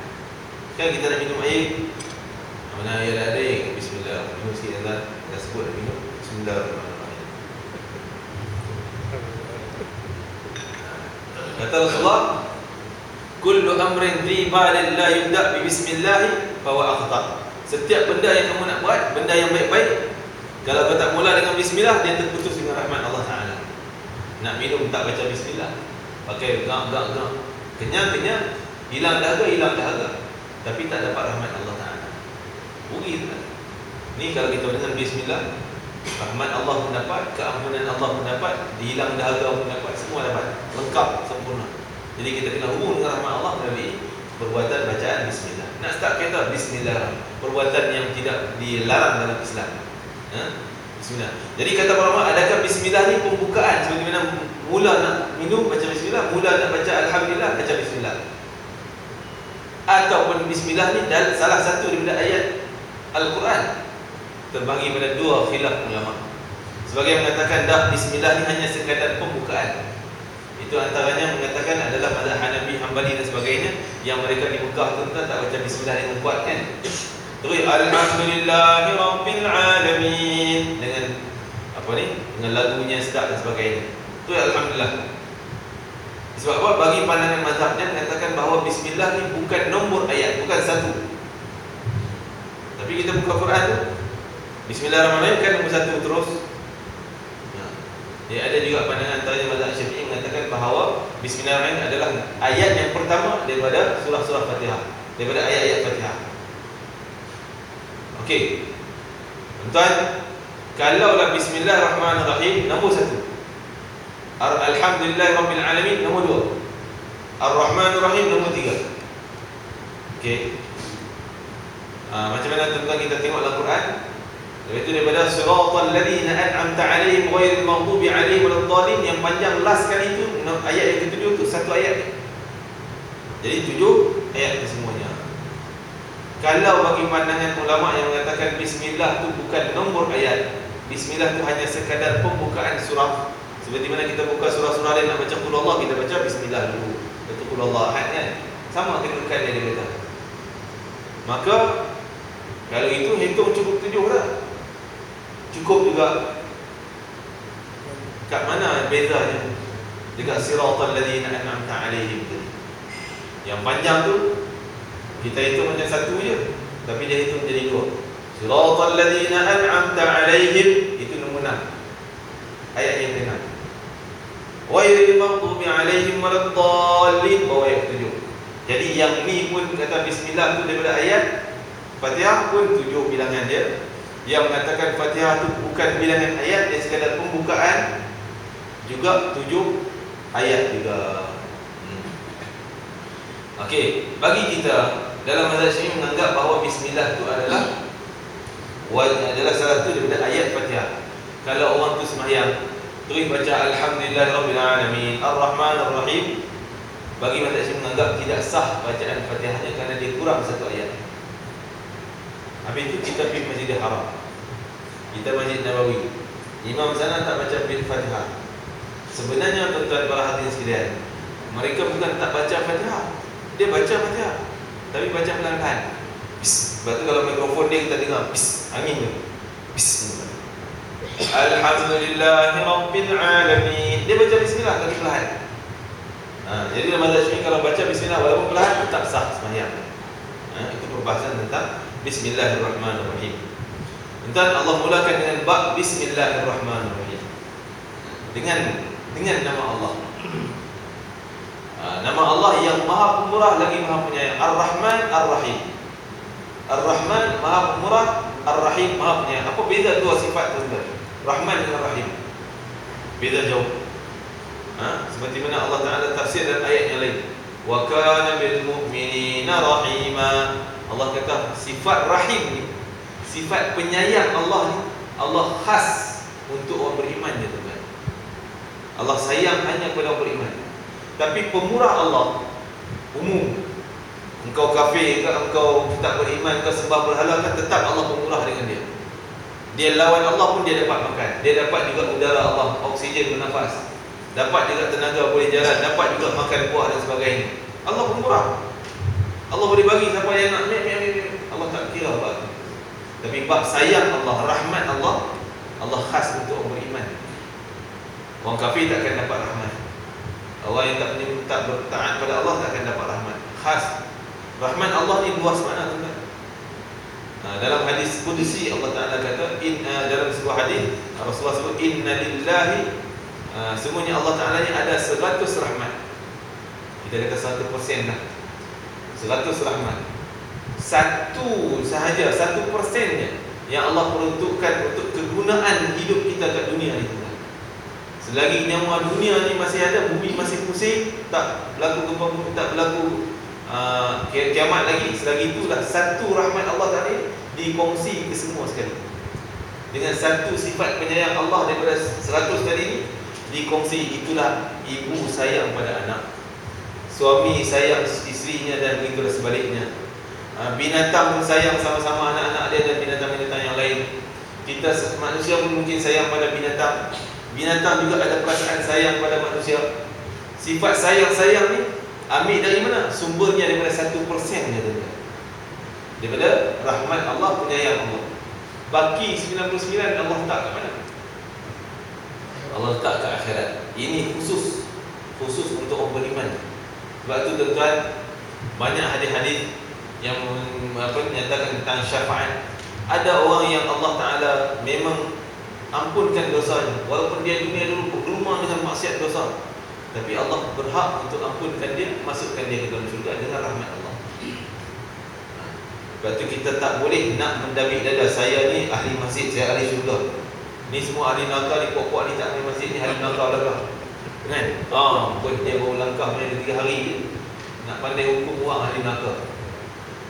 Kan kita nak minum air, mana air ada air, Bismillah, minum sikit Allah, dah sebut nak minum, Bismillahirrahmanirrahim. Kata Rasulullah, kullu amrin dhi balin la yubda' bi bismillah fa huwa akhta'. Setiap benda yang kamu nak buat, benda yang baik-baik, kalau kau tak mula dengan bismillah, dia terputus dengan rahmat Allah Ta'ala. Nak minum tak baca bismillah, pakai gak, kenyang, hilang dahaga, tapi tak dapat rahmat Allah Ta'ala. Rugi tak? Ni kalau kita dengan bismillah, rahmat Allah pun dapat, keampunan Allah pun dapat, hilang dahaga pun dapat, semua dapat, lengkap, sempurna. Jadi kita kena hubung dengan rahmat Allah melalui perbuatan bacaan bismillah. Nak start kata bismillah, perbuatan yang tidak dilarang dalam Islam. Bismillah. Jadi kata para ulama, adakah bismillah ni pembukaan, seperti mana mula nak minum baca bismillah, mula nak baca alhamdulillah baca bismillah, ataupun bismillah ni dan salah satu daripada ayat Al-Quran? Terbagi pada dua khilaf ulama. Sebagai mengatakan dah bismillah ni hanya sekadar pembukaan. Itu antaranya mengatakan adalah mazhab Hanafi, Hambali dan sebagainya, yang mereka di Mekah tu tak baca bismillah dengan kuat kan. Terus alhamdulillahirabbil alamin dengan apa ni? Dengan lagunya sedap dan sebagainya. Tu alhamdulillah. Sebab apa? Bagi pandangan mazhab dia mengatakan bahawa bismillah ni bukan nombor ayat, bukan satu. Tapi kita buka Quran tu, Bismillahirrahmanirrahim kan nombor satu terus. Jadi ada juga pandangan antaranya mazhab Syafi'i mengatakan bahawa Bismillahirrahmanirrahim adalah ayat yang pertama daripada surah-surah Fatihah, daripada ayat-ayat Fatihah. Okey. Tuan, kalaulah Bismillahirrahmanirrahim nombor satu, Alhamdulillahirabbil alamin nombor dua, Ar-Rahmanirrahim nombor tiga. Okey. Macam mana tuan-tuan kita tengok dalam Quran? Iaitu daripada siratal ladzina an'amta 'alaihim ghairil maghdubi 'alaihim waladdallin, yang panjang last kali itu ayat yang ketujuh tu satu ayat. Jadi 7 ayat itu semuanya. Kalau bagi pandangan ulama yang mengatakan bismillah tu bukan nombor ayat, bismillah tu hanya sekadar pembukaan surah. Seperti mana kita buka surah-surah lain nak baca qul Allah, kita baca bismillah dulu. Baca qul Allah ahad kan. Sama kedudukan dia kata. Maka kalau itu hitung cukup 7 dah. Cukup juga. Kat mana bezanya? Dekat siratal ladzina an'amta 'alaihim. Yang panjang tu kita hitung macam satu je, tapi dia hitung jadi 2. Siratal ladzina an'amta 'alaihim itu nombor 6. Ayat yang ke-6. Ghairil maghdubi 'alaihim waladdallin ayat 7. Jadi yang ni pun kata bismillah tu daripada ayat Fatihah pun 7 bilangan dia. Yang mengatakan Fatihah tu bukan bilangan ayat, dia sekadar pembukaan, juga 7 ayat juga. Okey, bagi kita dalam mazhab Syafi'i menganggap bahawa bismillah tu adalah salah satu daripada ayat Fatihah. Kalau orang tu sembahyang terus baca alhamdulillahirabbil alamin arrahmanirrahim, bagi mazhab Syafi'i menganggap tidak sah bacaan Fatihahnya kerana dia kurang satu ayat. Habis itu kita pergi Masjidil Haram, kita Masjid Nabawi, imam sana tak baca Fatihah. Sebenarnya tuan-tuan para hadirin sekalian, mereka bukan tak baca Fatihah, dia baca Fatihah tapi baca pelan-pelan. Sebab tu kalau mikrofon dia kita dengar angin tu. Bismillah. Alhamdulillahirabbil alamin. Dia baca bismillah tapi perlahan. Jadi dalam mazhab Syafi'i kalau baca bismillah walaupun perlahan tetap sah sembahyang. Itu perbahasan tentang Bismillahirrahmanirrahim. Dan Allah mulakan dengan bab Bismillahirrahmanirrahim. Dengan nama Allah. Nama Allah yang Maha Pemurah lagi Maha Penyayang. Ar-Rahman Ar-Rahim. Ar-Rahman Maha Pemurah, Ar-Rahim Maha Penyayang. Apa beza dua sifat tersebut? Rahman dengan Rahim. Beza jauh. Seperti mana Allah Ta'ala tafsir dalam ayat yang lain. wa kana bil mu'minina rahima. Allah kata sifat rahim ni, sifat penyayang Allah ni, Allah khas untuk orang beriman je tuan. Allah sayang hanya kepada orang beriman. Tapi pemurah Allah umum. Engkau kafir ke, engkau tak beriman ke, sembah berhala kan, tetap Allah pemurah dengan dia. Dia lawan Allah pun dia dapat makan. Dia dapat juga udara Allah, oksigen bernafas. Dapat juga tenaga boleh jalan, dapat juga makan buah dan sebagainya. Allah pemurah. Allah boleh bagi siapa yang nak, Allah tak kira apa. Tapi bab sayang Allah, rahmat Allah, Allah khas untuk orang beriman. Orang kafir tak akan dapat rahmat. Orang yang tak bertaat pada Allah tak akan dapat rahmat. Khas rahmat Allah ni luas mana tuan? Dalam hadis qudsi Allah Taala kata, dalam sebuah hadis Rasulullah sebut, inna lillahi, semuanya Allah Taala ni ada 100 rahmat. Kita kata 100% lah. 100 rahmat. Satu sahaja, 1%-nya yang Allah peruntukkan untuk kegunaan hidup kita kat dunia ni. Selagi nyawa dunia ni masih ada, bumi masih pusing, tak berlaku gempa bumi, tak berlaku kiamat lagi, selagi itulah satu rahmat Allah tadi dikongsi ke semua sekali. Dengan satu sifat penyayang Allah daripada 100 tadi ni dikongsi, itulah ibu sayang pada anak, suami sayang isterinya, dan begitulah sebaliknya. Binatang pun sayang sama-sama anak-anak dia dan binatang-binatang yang lain. Kita manusia pun mungkin sayang pada binatang. Binatang juga ada perasaan sayang pada manusia. Sifat sayang-sayang ni ambil dari mana? Sumbernya daripada 1% je tuan. Daripada rahmat Allah, penyayang Allah. Baki 99 Allah letak kat mana? Allah letak kat akhirat. Ini khusus untuk orang beriman. Sebab tu tuan-tuan, banyak hadis-hadis yang menyatakan tentang syafaat. Ada orang yang Allah Ta'ala memang ampunkan dosanya, walaupun dia dunia dulu bergelumang dengan maksiat dosa, tapi Allah berhak untuk ampunkan dia, masukkan dia ke dalam syurga dengan rahmat Allah. Sebab tu kita tak boleh nak mendamik dada, saya ni ahli masjid, saya ahli syurga. Ni semua ahli neraka ni, puak-puak ni tak ahli masjid ni, ahli neraka belakang. Kan? Dia baru langkah main 3 hari je, nak pandai hukum orang ahli neraka.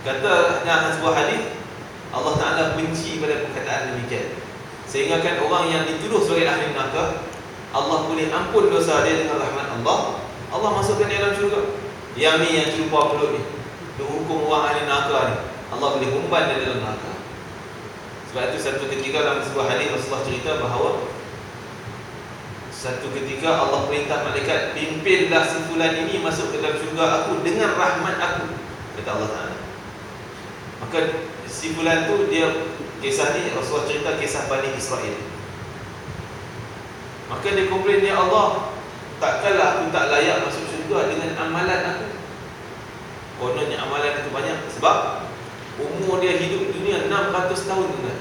Kata dalam sebuah hadis, Allah Ta'ala benci pada perkataan demikian. Sehingga kan orang yang dituduh sebagai ahli neraka, Allah boleh ampun dosa dia dengan rahmat Allah, Allah masukkan dia dalam syurga. Yang ni yang celupa pelut ni, duk hukum orang ahli neraka ni, Allah boleh umpan dia dalam neraka. Sebab itu satu ketika dalam sebuah hadis Rasulullah cerita bahawa satu ketika Allah perintah malaikat, pimpinlah si fulan ini masuk ke dalam syurga aku dengan rahmat aku, kata Allah Ta'ala. Maka si fulan tu, dia, kisah ni Rasulullah cerita kisah Bani Israel. Maka dia komplain, ya Allah, takkanlah aku tak layak masuk syurga dengan amalan aku. Kononnya amalan itu banyak. Sebab umur dia hidup di dunia 600 tahun kan.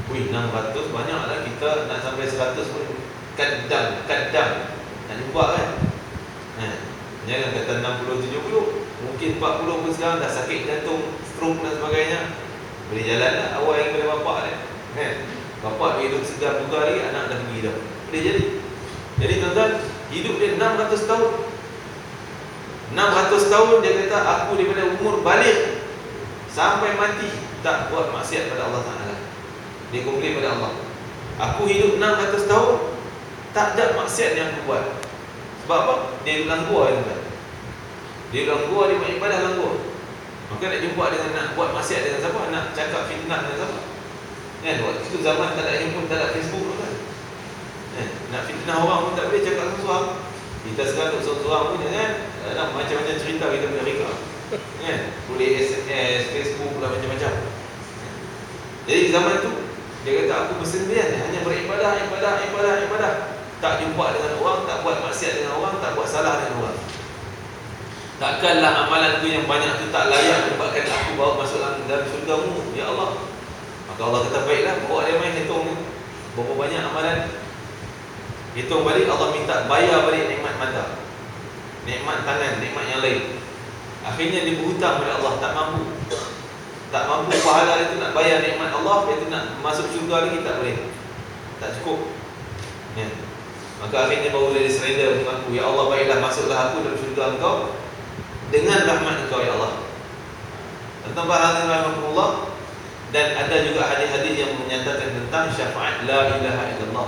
600 banyaklah, kita nak sampai 100 pun kadang nak jumpa kan. Jangan kata 60-70, mungkin 40 pun sekarang dah sakit jantung, stroke dan sebagainya. Boleh jalan lah, awal yang pada bapak dia kan. Bapak hidup segar bugar lagi, anak dah pergi dah. Boleh jadi. Jadi tuan-tuan, hidup dia 600 tahun. 600 tahun dia kata, aku daripada umur balik sampai mati tak buat maksiat pada Allah Ta'ala. Dia komplain pada Allah, aku hidup 600 tahun tak ada maksiat yang aku buat. Sebab apa? Dia dalam gua kan. Dia dalam gua, dia buat ibadah dalam gua. Maka nak jumpa dengan, nak buat maksiat dengan siapa? Nak cakap fitnah dengan siapa? Kan? Waktu itu zaman tak ada handphone, tak ada Facebook kan? Nak fitnah orang pun tak boleh cakap sesuatu. Kita sekarang duduk seorang-seorang pun kan? Macam-macam cerita kita punya reka kan? Boleh SMS, Facebook lah, macam-macam. Jadi zaman tu dia kata, aku bersendirian, hanya beribadah, ibadah. Tak jumpa dengan orang, tak buat maksiat dengan orang, tak buat salah dengan orang. Takkanlah amalan tu yang banyak tu tak layak menyebabkan aku bawa masuk dalam syurga-Mu, ya Allah. Maka Allah kata, baiklah, bawa dia main hitung ni, berapa banyak amalan. Hitung balik, Allah minta bayar balik nikmat mata, nikmat tangan, nikmat yang lain. Akhirnya dia berhutang pada Allah, tak mampu pahala itu nak bayar nikmat Allah, dia tu nak masuk syurga lagi tak boleh, tak cukup ya. Maka akhirnya baru dia surrender untuk aku, ya Allah, baiklah, masuklah aku dalam syurga Engkau. dengan rahmat Engkau ya Allah. Tentang bahagian rahmatullah. Dan ada juga hadis-hadis yang menyatakan tentang syafaat la ilaha illallah.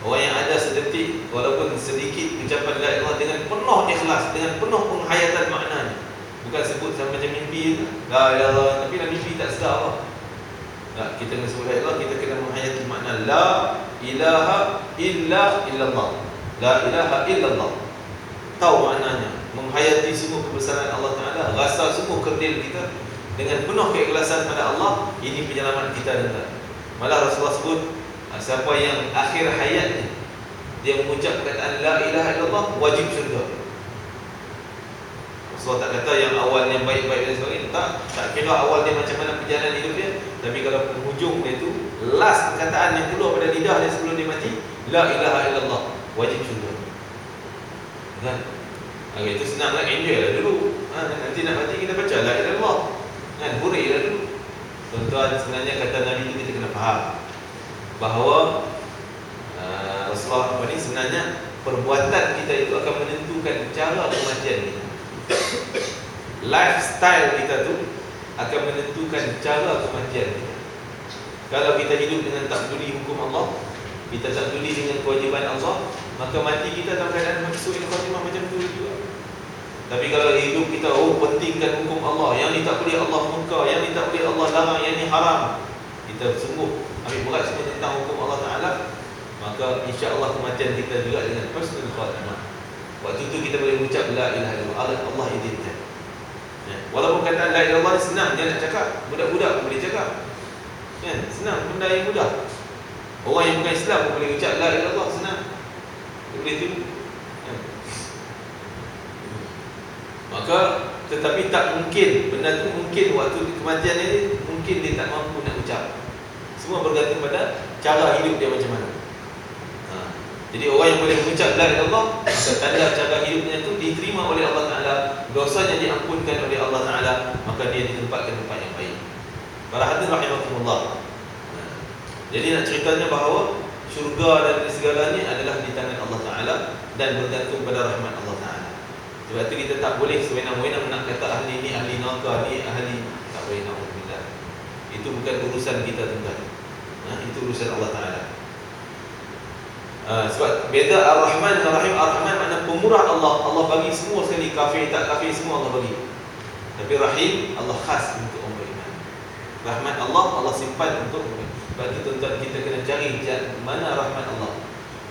Orang yang ada sedetik walaupun sedikit ucapan la ilaha dengan penuh ikhlas, dengan penuh penghayatan maknanya. Bukan sebut sama macam mimpi la ilaha, tapi dalam mimpi tak sedar Allah. Tak, kita kena sebut la ilaha, kita kena menghayati makna la ilaha illallah. La ilaha illallah. Tahu maknanya, menghayati semua kebesaran Allah Taala, rasa semua kerdil kita dengan penuh keikhlasan pada Allah. Ini penyelamat kita dan malah Rasulullah sebut, siapa yang akhir hayatnya dia mengucap perkataan la ilaha illallah, wajib syurga. Rasulullah tak kata yang awalnya baik-baik dan sebagainya. Tak kira awal dia macam mana perjalanan hidup dia, tapi kalau penghujung dia tu, last perkataan yang keluar pada lidah dia sebelum dia mati, la ilaha illallah, wajib syurga. Kan? Itu senang lah, enjoy lah dulu. Nanti nak mati kita baca la ilaha illallah. Kan, hurailah dulu. Tuan-tuan, sebenarnya kata Nabi itu kita kena faham bahawa Rasulullah ini sebenarnya perbuatan kita itu akan menentukan cara kematian kita. Lifestyle kita tu akan menentukan cara kematian kita. Kalau kita hidup dengan tak peduli hukum Allah, kita tak peduli dengan kewajiban Allah, maka mati kita dalam keadaan su'il khatimah macam tu juga. Tapi kalau hidup kita pentingkan hukum Allah, yang ni tak boleh Allah murka, yang ni tak boleh Allah larang, yang ni haram, kita sungguh ambil berat semua tentang hukum Allah Ta'ala, maka insya-Allah kematian kita juga dengan husnul khatimah. Waktu itu kita boleh mengucap la ilaha illallah, Allah izinkan. Walaupun kata la ilaha illallah senang dia nak cakap, budak-budak pun boleh cakap. Kan? Senang, benda yang mudah. Orang yang bukan Islam pun boleh ucap la ilaha illallah, senang. Dia boleh tu. Maka tetapi tak mungkin benda tu mungkin waktu kematian ini mungkin dia tak mampu nak ucap. Semua bergantung pada cara hidup dia macam mana. Jadi orang yang boleh mengucap la ilaha illallah, maka tanda cara hidupnya itu diterima oleh Allah Taala, dosanya diampunkan oleh Allah Taala, maka dia ditempatkan tempat yang baik. Para hadirin rahimakumullah. Jadi nak ceritanya bahawa syurga dan segalanya adalah di tangan Allah Taala dan bergantung pada rahmat Allah Taala. Sebab itu kita tak boleh sewenang-wenang nak kata ahli ni ahli neraka, ni ahli, tak boleh, na'udzubillah. Itu bukan urusan kita tuan-tuan. Itu urusan Allah Taala. Sebab beza Ar-Rahman dan Rahim. Ar-Rahman makna pemurah Allah. Allah bagi semua sekali, kafir tak kafir semua Allah bagi. Tapi Rahim, Allah khas untuk orang beriman. Rahmat Allah, Allah simpan untuk orang beriman. Sebab itu tuan-tuan, kita kena cari mana rahmat Allah.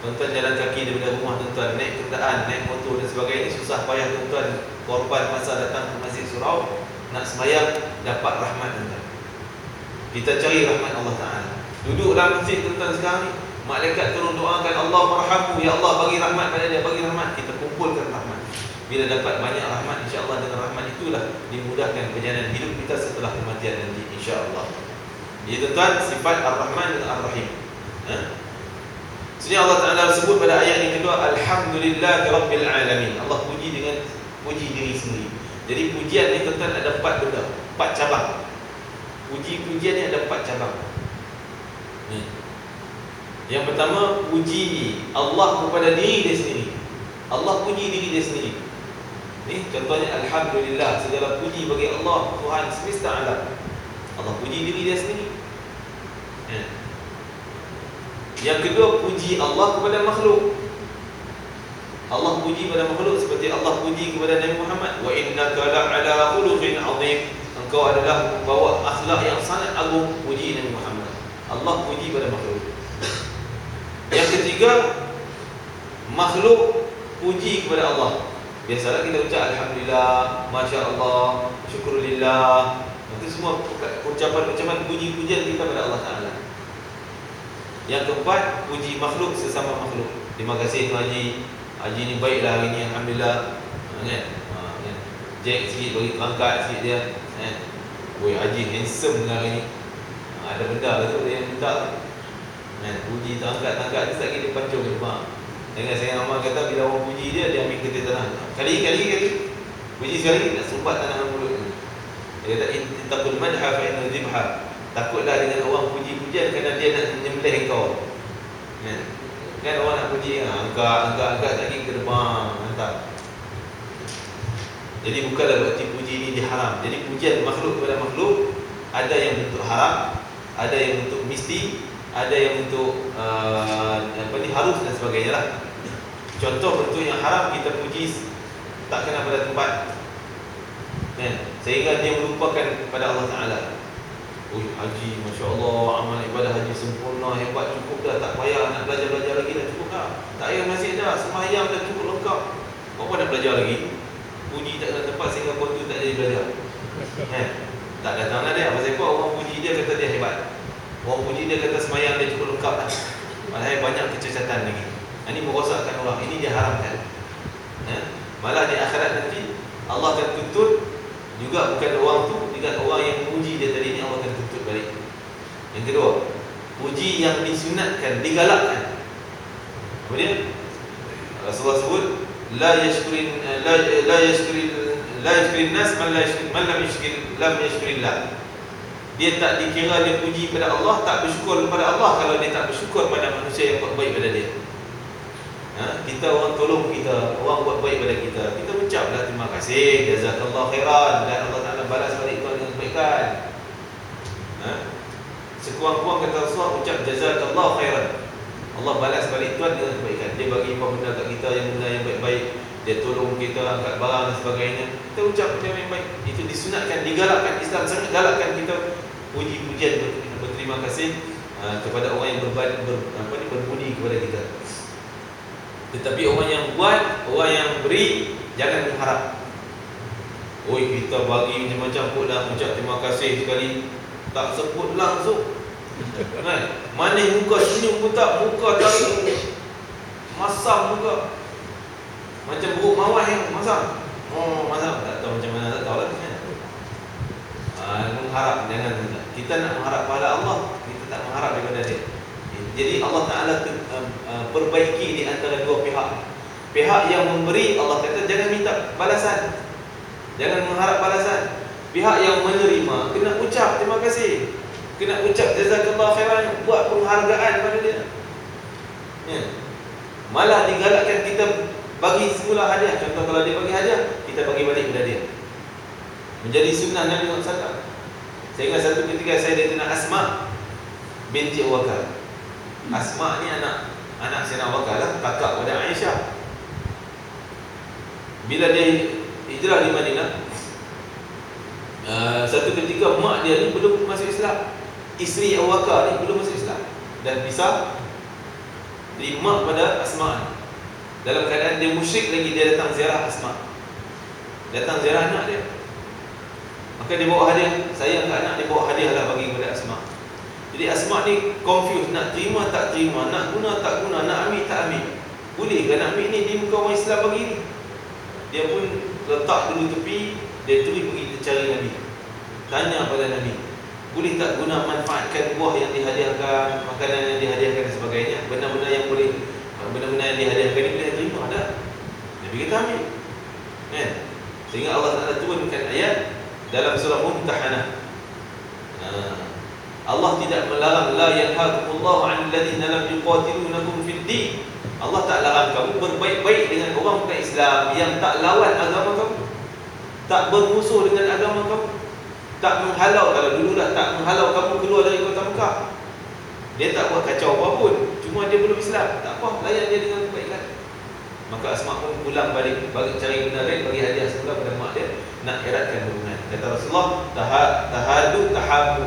Tuan-tuan jalan kaki daripada rumah tuan-tuan, naik kenderaan, naik motor dan sebagainya, susah payah tuan-tuan korban masa datang ke Masjid Surau nak sembahyang, dapat rahmat tuan-tuan. Kita cari rahmat Allah Ta'ala. Duduk dalam masjid tuan-tuan sekarang ni, malaikat turun doakan Allah marhamu, ya Allah bagi rahmat pada dia, bagi rahmat. Kita kumpulkan rahmat. Bila dapat banyak rahmat, insya-Allah dengan rahmat itulah dimudahkan perjalanan hidup kita setelah kematian nanti, insya-Allah. Jadi tuan-tuan, sifat Ar-Rahman dan Ar-Rahim. Sebenarnya Allah Ta'ala sebut pada ayat yang kedua, Alhamdulillah Rabbil Alamin. Allah puji dengan puji diri sendiri. Jadi pujian ni tuan-tuan ada 4 benda, 4 cabang. Puji-pujian ni ada 4 cabang. Yang pertama, puji Allah kepada diri dia sendiri. Allah puji diri dia sendiri. Ni contohnya, Alhamdulillah, segala puji bagi Allah, Tuhan semesta alam. Allah puji diri dia sendiri. Yang kedua, puji Allah kepada makhluk. Allah puji pada makhluk seperti Allah puji kepada Nabi Muhammad, wa innaka la'ala khuluqin 'azim. Engkau adalah membawa akhlak yang sangat agung, puji Nabi Muhammad. Allah puji pada makhluk. Yang ketiga, makhluk puji kepada Allah. Biasalah kita ucap alhamdulillah, masya-Allah, syukurillah. Itu semua ucapan-ucapan puji-pujian kita kepada Allah Taala. Yang keempat, puji makhluk sesama makhluk. Terima kasih Tuan Haji. Haji ni baiklah hari ni, alhamdulillah. Kan? Jack sikit bagi kerangkat sikit dia. Woi, Haji handsome lah hari ni. Ada benda lah tu dia yang minta. Puji terangkat-angkat ni sekali dia pancung ke rumah. Jangan saya nama kata bila orang puji dia, dia ambil kereta tanah. Kali. Puji sekali nak sumbat tanah mulut. Dia kata ittaqul madha fa inna dhibha. Takutlah dengan orang puji-pujian kerana dia nak menyembelih kau. Kan orang nak puji, angkat lagi ke depan, mantap. Jadi bukanlah berarti puji ini diharam. Jadi pujian makhluk kepada makhluk ada yang bentuk haram, ada yang bentuk mesti, ada yang bentuk harus dan sebagainya lah. Contoh bentuk yang haram, kita puji tak kena pada tempat, kan? Sehingga dia merupakan pada Allah Ta'ala. Haji, Masya Allah, amal ibadah haji sempurna, hebat, cukup dah, tak payah nak belajar-belajar lagi, dah cukup dah. Tak payah masjid dah, sembahyang dah cukup lengkap. Apa nak belajar lagi? Puji tak kena tempat sehingga kau tu tak jadi belajar, kan? Tak datang lah dia. Pasal apa? Orang puji dia kata dia hebat, orang puji dia kata sembahyang dia cukup lengkap dah, padahal banyak kecacatan lagi. Ini merosakkan orang, ini dia haramkan. Malah di akhirat nanti Allah akan tuntut juga, bukan orang tu, dengan orang yang puji dia tadi ni, Allah akan tuntut balik. Yang kedua, puji yang disunatkan, digalakkan. Apa dia? Rasulullah sebut la yashkurin nas man lam yashkurillah. Dia tak dikira dia puji pada Allah, tak bersyukur kepada Allah kalau dia tak bersyukur pada manusia yang buat baik pada dia. Kita orang tolong kita, orang buat baik pada kita, kita ucaplah terima kasih, jazakallah khairan, dan Allah Ta'ala balas balik itu dengan kebaikan. Sekurang-kurang kata Rasulullah, ucap jazakallah khairan, Allah balas balik tuan dengan kebaikan. Dia bagi apa benda kat kita yang benda yang baik-baik, dia tolong kita angkat barang dan sebagainya, kita ucap benda yang baik. Itu disunatkan, digalakkan. Islam sangat galakkan kita puji-pujian, berterima kasih kepada orang yang berbudi kepada kita. Tetapi orang yang buat, orang yang beri, jangan mengharap. Oi, kita bagi macam-macam pun dah ucap terima kasih sekali, tak sebut langsung, kan? Manis muka, senyum pun tak, muka tak, masam muka macam buruk mawar yang masam. Masam, tak tahu macam mana, tak tahu lah, kan? Mengharap, jangan. Kita nak mengharap pada Allah, kita tak mengharap daripada dia. Jadi Allah Ta'ala perbaiki di antara dua pihak. Pihak yang memberi, Allah kata jangan minta balasan, jangan mengharap balasan. Pihak yang menerima, kena ucap terima kasih, kena ucap jazakallah khairan, buat penghargaan pada dia. Malah digalakkan kita bagi semula hadiah. Contoh kalau dia bagi hadiah, kita bagi balik kepada dia. Menjadi sunnah Nabi SAW. Sehingga satu ketika Sayyidatina Asma binti Wakal. Asma ni anak Sayyidina Abu Bakar lah, kakak pada Aisyah. Bila dia hijrah di Madinah, satu ketika mak dia ni belum masuk Islam, isteri Abu Bakar ni belum masuk Islam, dan bisa terima pada Asma ni. Dalam keadaan dia musyrik lagi, dia datang ziarah Asma, datang ziarah anak dia. Maka dia bawa hadiah, sayang ke anak, dia bawa hadiah lah bagi kepada Asma. Jadi Asma ni confused, nak terima tak terima, nak guna tak guna, nak ambil tak ambil. Boleh ke nak ambil ni di muka orang Islam bagi ni? Dia pun letak dulu tepi, dia terus pergi cari Nabi, tanya pada Nabi, boleh tak guna manfaatkan buah yang dihadiahkan, makanan yang dihadiahkan dan sebagainya, benda-benda yang boleh, benda-benda yang dihadiahkan ni boleh terima tak? Nabi kata ambil, kan? Sehingga Allah Ta'ala turunkan ayat dalam surah Mumtahanah. Allah tidak melarang, la yanhaakumullahu 'anil ladzina lam yuqatilunakum fid din. Allah tak larang kamu berbaik-baik dengan orang bukan Islam yang tak lawan agama kamu, tak bermusuh dengan agama kamu, tak menghalau. Kalau dulu dah tak menghalau kamu keluar dari kota Mekah, dia tak buat kacau apa pun, cuma dia belum Islam, tak apa, layan dia dengan kebaikan. Maka Asma pun pulang balik cari benda lain, bagi hadiah semula pada mak dia, nak eratkan hubungan. Kata Rasulullah, tahadu tahabu,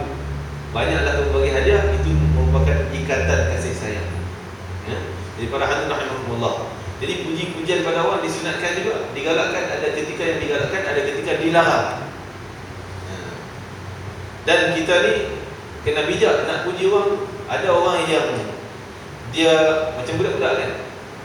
banyaklah kamu bagi hadiah, itu merupakan ikatan kasih sayang. Jadi para hadirin rahimakumullah, jadi puji-pujian pada orang disunatkan juga, digalakkan. Ada ketika yang digalakkan, ada ketika dilarang. Dan kita ni kena bijak nak puji orang. Ada orang yang dia macam budak-budak kan,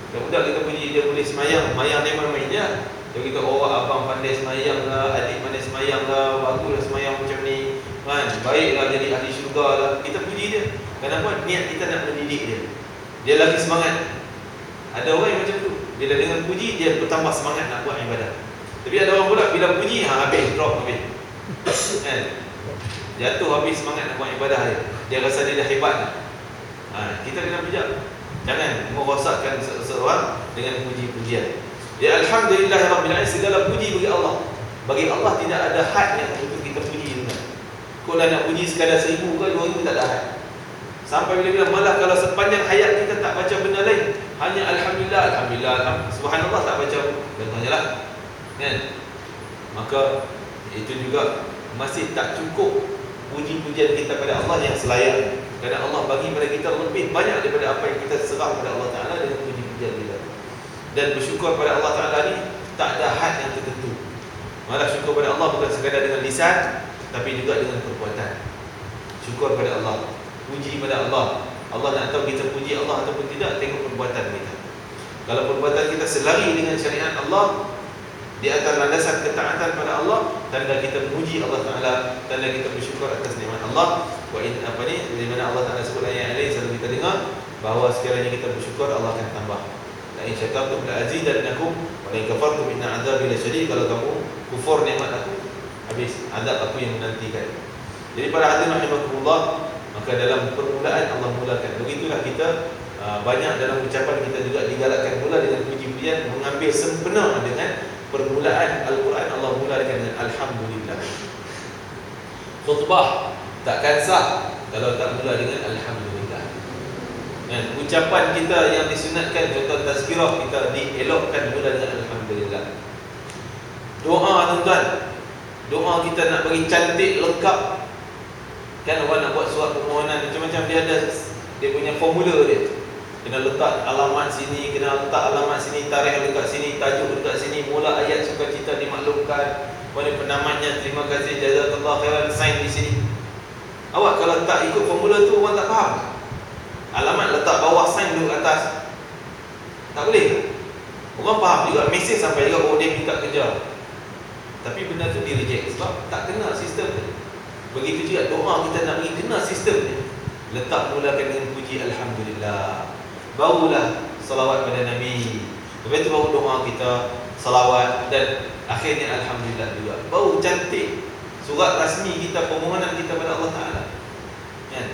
budak-budak kita puji, dia boleh semayang, mayang dia main-main je. Dia kata, oh abang pandai semayang lah, adik pandai semayang lah, baguslah semayang macam ni, kan, baiklah jadi ahli syurga lah. Kita puji dia. Kenapa? Niat kita nak mendidik dia, dia lagi semangat. Ada orang yang macam tu, bila dengan puji dia bertambah semangat nak buat ibadah. Tapi ada orang pula bila puji habis, drop habis, kan, jatuh habis semangat nak buat ibadah dia rasa dia dah hebat. Kita kena bijak, jangan merosakkan seseorang dengan puji-pujian. Ya alhamdulillahirabbil alamin, segala puji bagi Allah. Bagi Allah tidak ada had yang untuk kita puji dengan. Kalau nak puji sekadar 1000 ke 2000 tak ada had. Sampai bila-bila malah kalau sepanjang hayat kita tak baca benda lain, hanya alhamdulillah, alhamdulillah, alhamdulillah, subhanallah tak baca, contohnya lah, kan? Maka itu juga masih tak cukup puji-pujian kita pada Allah yang selayak. Kerana Allah bagi pada kita lebih banyak daripada apa yang kita serah pada Allah Ta'ala dengan puji-pujian kita. Dan bersyukur pada Allah Ta'ala ni tak ada had yang tertentu. Malah syukur pada Allah bukan sekadar dengan lisan, tapi juga dengan perbuatan. Syukur pada Allah, puji pada Allah. Allah nak tahu kita puji Allah ataupun tidak, tengok perbuatan kita. Kalau perbuatan kita selari dengan syariat Allah, di atas landasan ketaatan pada Allah, tanda kita memuji Allah Ta'ala, tanda kita bersyukur atas nikmat Allah. Di mana Allah Ta'ala sebut ayat lain selalu kita dengar, bahawa sekiranya kita bersyukur, Allah akan tambah. La in syakartum la azidannakum wa la in kafartum inna azabi lasyadid. Kalau kamu kufur nikmat aku, habis azab aku yang menantikan. Jadi para hadirin rahimakumullah, maka dalam permulaan Allah mulakan. Begitulah kita banyak dalam ucapan kita juga digalakkan mula dengan puji-pujian, mengambil sempena dengan permulaan Al-Quran. Allah mulakan dengan alhamdulillah. Khutbah takkan sah kalau tak mula dengan alhamdulillah. Dan ucapan kita yang disunatkan, contoh tazkirah, kita dielokkan mula dengan alhamdulillah. Doa tuan-tuan, doa kita nak bagi cantik, lengkap. Kan orang nak buat surat permohonan macam-macam, dia ada dia punya formula dia. Kena letak alamat sini, kena letak alamat sini, tarikh dekat sini, tajuk dekat sini, mula ayat sukacita dimaklumkan, kemudian penamatnya terima kasih jazakallah khairan, sign di sini. Awak kalau tak ikut formula tu, orang tak faham. Alamat letak bawah, sign duduk atas, tak boleh. Orang faham juga, mesej sampai juga, oh dia minta kerja, tapi benda tu di reject sebab tak kena sistem ni. Begitu juga doa kita nak bagi kena sistem ni. Letak mulakan dengan puji alhamdulillah, barulah salawat pada Nabi, lepas itu baru doa kita, salawat, dan akhirnya alhamdulillah juga. Baru cantik surat rasmi kita, permohonan kita pada Allah Ta'ala, kan?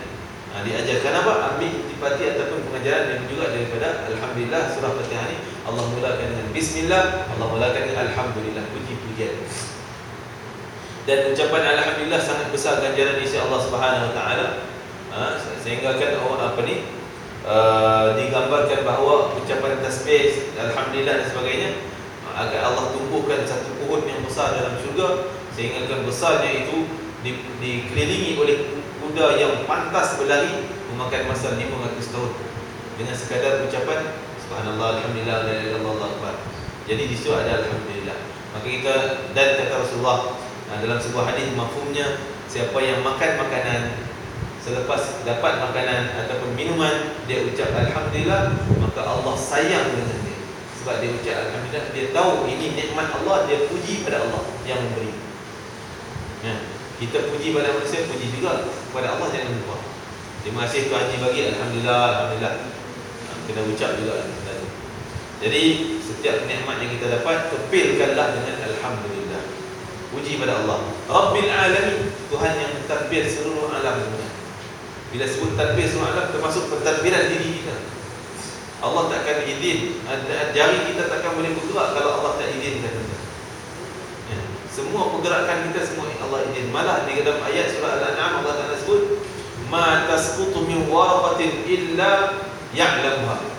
Diajarkan apa? Ambil intipati ataupun pengajaran yang juga daripada alhamdulillah. Surah Fatihah ni Allah mulakan dengan bismillah, Allah mulakan dengan alhamdulillah, puji-pujian. Dan ucapan alhamdulillah sangat besar ganjaran di sisi Allah Subhanahu Wa Ta'ala. Sehingga kan orang digambarkan bahawa ucapan tasbih, alhamdulillah dan sebagainya agar Allah tumbuhkan satu pohon yang besar dalam syurga, sehingga kan besarnya itu dikelilingi oleh kuda yang pantas berlari, memakan masa 500 tahun dengan sekadar ucapan subhanallah, alhamdulillah, la ilaha illallah, Allahu akbar. Jadi di situ ada alhamdulillah. Maka kita, dan kata Rasulullah dalam sebuah hadis, mafhumnya siapa yang makan makanan, selepas dapat makanan ataupun minuman, dia ucap alhamdulillah, maka Allah sayang dengan dia. Sebab dia ucap alhamdulillah, dia tahu ini nikmat Allah, dia puji pada Allah yang memberi. Kita puji pada manusia, puji juga kepada Allah, jangan lupa. Terima kasih Tuan Haji bagi, alhamdulillah, alhamdulillah. Kena ucap juga. Jadi setiap nikmat yang kita dapat, kepilkanlah dengan alhamdulillah. Puji pada Allah. Rabbil alamin, Tuhan yang mentadbir seluruh alam dunia. Bila sebut tadbir seluruh alam, termasuk pentadbiran diri kita. Allah takkan izin, jari kita takkan boleh bergerak kalau Allah tak izinkan kita. Semua pergerakan kita semua Allah izin. Malah di dalam ayat surah Al-An'am Allah Ta'ala sebut, ma tasqutu min waraqatin illa ya'lamuha.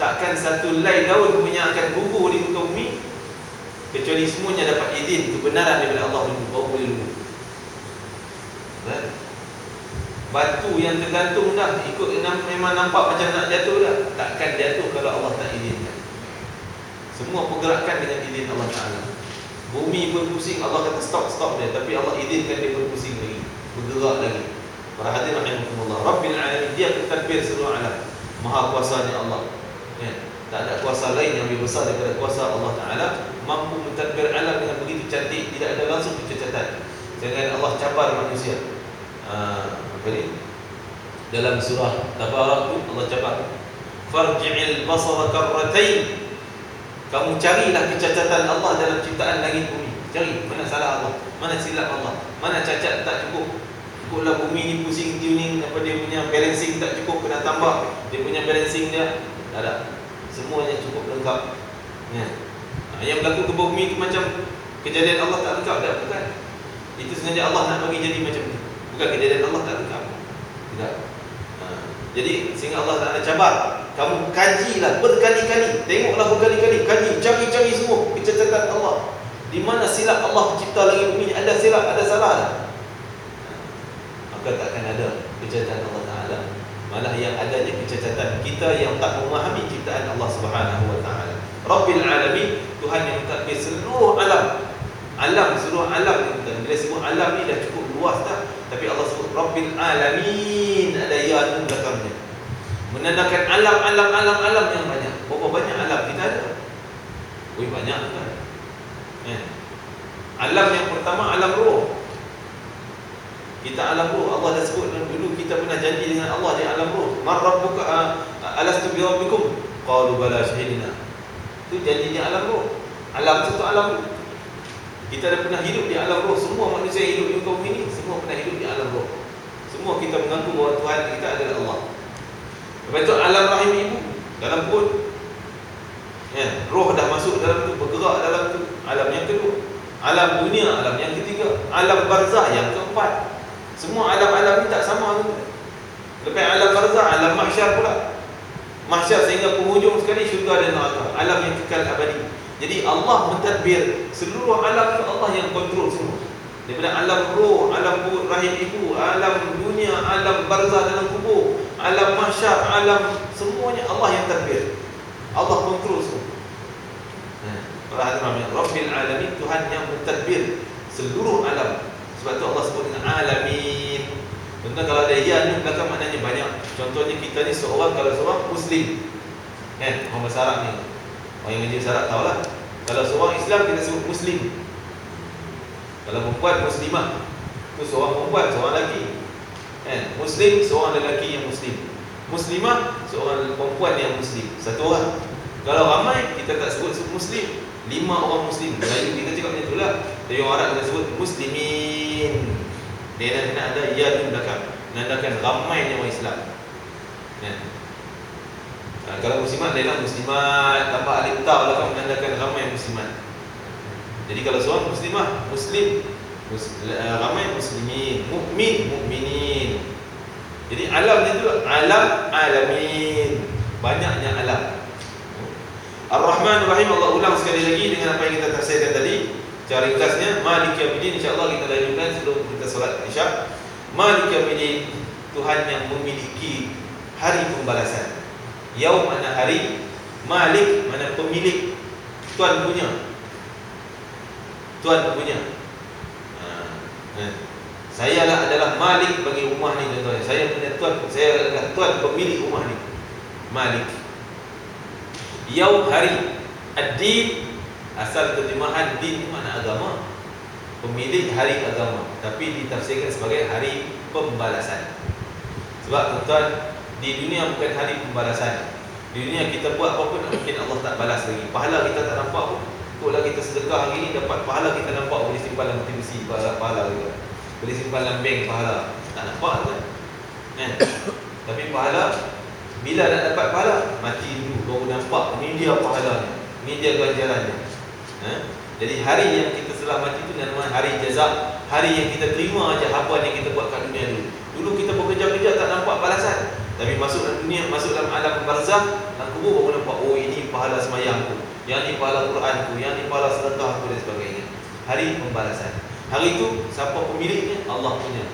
Takkan satu helai daun pun yang akan gugur di muka bumi kecuali semuanya dapat izin kebenaran daripada Allah dulu, baru boleh dulu. Batu yang tergantung dah ikut, memang nampak macam nak jatuh dah, takkan jatuh kalau Allah tak izinkan. Semua pergerakan dengan izin Allah Ta'ala. Bumi berpusing, Allah kata stop dia, tapi Allah izinkan dia berpusing lagi, bergerak lagi. Para hadirin rahimakumullah, Rabbil alamin, dia pentadbir seluruh alam. Maha kuasanya Allah, tak ada kuasa lain yang lebih besar daripada kuasa Allah Ta'ala. Mampu mentadbir alam dengan begitu cantik, tidak ada langsung pencacatan. Jangan Allah cabar manusia. Apa ni? Dalam surah Tabarak tu Allah cabar, farji'il basara karratain. Kamu carilah kecacatan Allah dalam ciptaan langit bumi. Cari mana salah Allah, mana silap Allah, mana cacat tak cukup. Cukuplah bumi ni pusing tuning, apa dia punya balancing tak cukup, kena tambah dia punya balancing dia. Tak ada. Semuanya cukup lengkap. Yang berlaku ke bumi tu macam Kejadian Allah tak lengkap tak? Bukan. Itu sebenarnya Allah nak bagi jadi macam tu. Bukan kejadian Allah tak lengkap. Tidak. Jadi sehingga Allah Ta'ala cabar, kamu kajilah berkali-kali, tengoklah berkali-kali, kaji, cari-cari semua kecacatan Allah. Di mana silap Allah cipta langit bumi, ada silap, ada salah. Maka takkan ada kecacatan Allah Ta'ala. Malah yang adanya kecacatan kita yang tak memahami ciptaan Allah Subhanahu Wa Ta'ala. Rabbil Alamin, Tuhan yang mentadbir seluruh alam. Seluruh alam ni. Bila sebut alam ni dah cukup luas dah. Tapi Allah sebut Rabbil Alamin, ada ya tu belakangnya, menandakan alam yang banyak. Berapa banyak alam kita ada? Banyak kan? Alam yang pertama, alam roh. Kita alam roh, Allah dah sebut dulu, kita pernah janji dengan Allah di alam roh. Man rabbuka alastu bi rabbikum? Qalu bala syahidina. Itu janjinya alam roh. Alam satu alam roh. Kita dah pernah hidup di alam roh. Semua manusia yang hidup di kaum ini semua pernah hidup di alam roh. Semua kita mengaku bahawa Tuhan kita adalah Allah. Lepas itu alam rahim ibu, dalam perut, roh dah masuk dalam tu, bergerak dalam tu. Alam yang kedua. Alam dunia, alam yang ketiga. Alam barzah yang keempat. Semua alam-alam ni tak sama tu. Lepas alam barzah, alam mahsyar pula. Mahsyar sehingga penghujung sekali syurga dan neraka. Alam yang kekal abadi. Jadi Allah mentadbir seluruh alam tu, Allah yang kontrol semua. Daripada alam roh, alam perut rahim ibu, alam dunia, alam barzah dalam kubur, alam mahsyar, alam semuanya Allah yang tadbir. Allah kontrol semua. Para hadirin, Rabbil Alamin, Tuhan yang mentadbir seluruh alam. Sebab tu Allah sebut dengan alamin. Tentu kalau ada ya ni belakang maknanya banyak. Contohnya kita ni seorang, kalau seorang Muslim, orang bahasa Arab ni, orang yang ngaji syarat tahulah. Kalau seorang Islam kita sebut Muslim. Kalau perempuan Muslimah, itu seorang perempuan, seorang lelaki. Muslim, seorang lelaki yang Muslim. Muslimah, seorang perempuan yang Muslim. Satu orang. Kalau ramai, kita tak sebut Muslim. 5 orang Muslim. Melayu kita cakap macam itulah. Tapi orang Arab kita sebut Muslimin. Dia nak ada ya di belakang, menandakan ramainya orang Islam. Kalau muslimat, dia muslimat tanpa alif ta belakang, menandakan ramai muslimat. Jadi kalau seorang muslimah, muslim, ramai muslimin, mukmin, mukminin. Jadi alamnya tu alam alamin, banyaknya alam. Ar-Rahman Ar-Rahim, Allah ulang sekali lagi dengan apa yang kita tafsirkan tadi. Cara ringkasnya, Malik Yawmiddin, insya-Allah kita lanjutkan sebelum kita solat Isya. Malik Yawmiddin, Tuhan yang memiliki hari pembalasan. Yaum mana hari, Malik mana pemilik, Tuan punya. Tuan punya. Saya lah adalah Malik bagi rumah ni, contohnya. Saya punya tuan, saya adalah tuan pemilik rumah ni. Malik. Yaum hari, ad-din, asal terjemahan din itu makna agama. Pemilik hari agama, tapi ditafsirkan sebagai hari pembalasan. Sebab tuan, di dunia bukan hari pembalasan. Di dunia kita buat apa pun mungkin Allah tak balas lagi. Pahala kita tak nampak pun. Kalau kita sedekah hari ni, dapat pahala kita nampak, boleh simpan dalam TV, pahala kita. Boleh simpan dalam bank, pahala. Tak nampak kan? Tapi pahala, bila nak dapat pahala, mati dulu baru nampak. Ini dia pahalanya, ini dia ganjarannya. Jadi hari yang kita setelah mati itu namanya hari jaza. Hari yang kita terima aja apa yang kita buat kat dunia dulu. Dulu kita bekerja-kerja tak nampak balasan. Tapi masuk dalam dunia, masuk dalam alam barzah, dalam kubur baru nampak, oh ini pahala semayangku, yang ini pahala Quranku, yang ini pahala sedekahku dan sebagainya. Hari pembalasan. Hari itu siapa pemiliknya? Allah punya.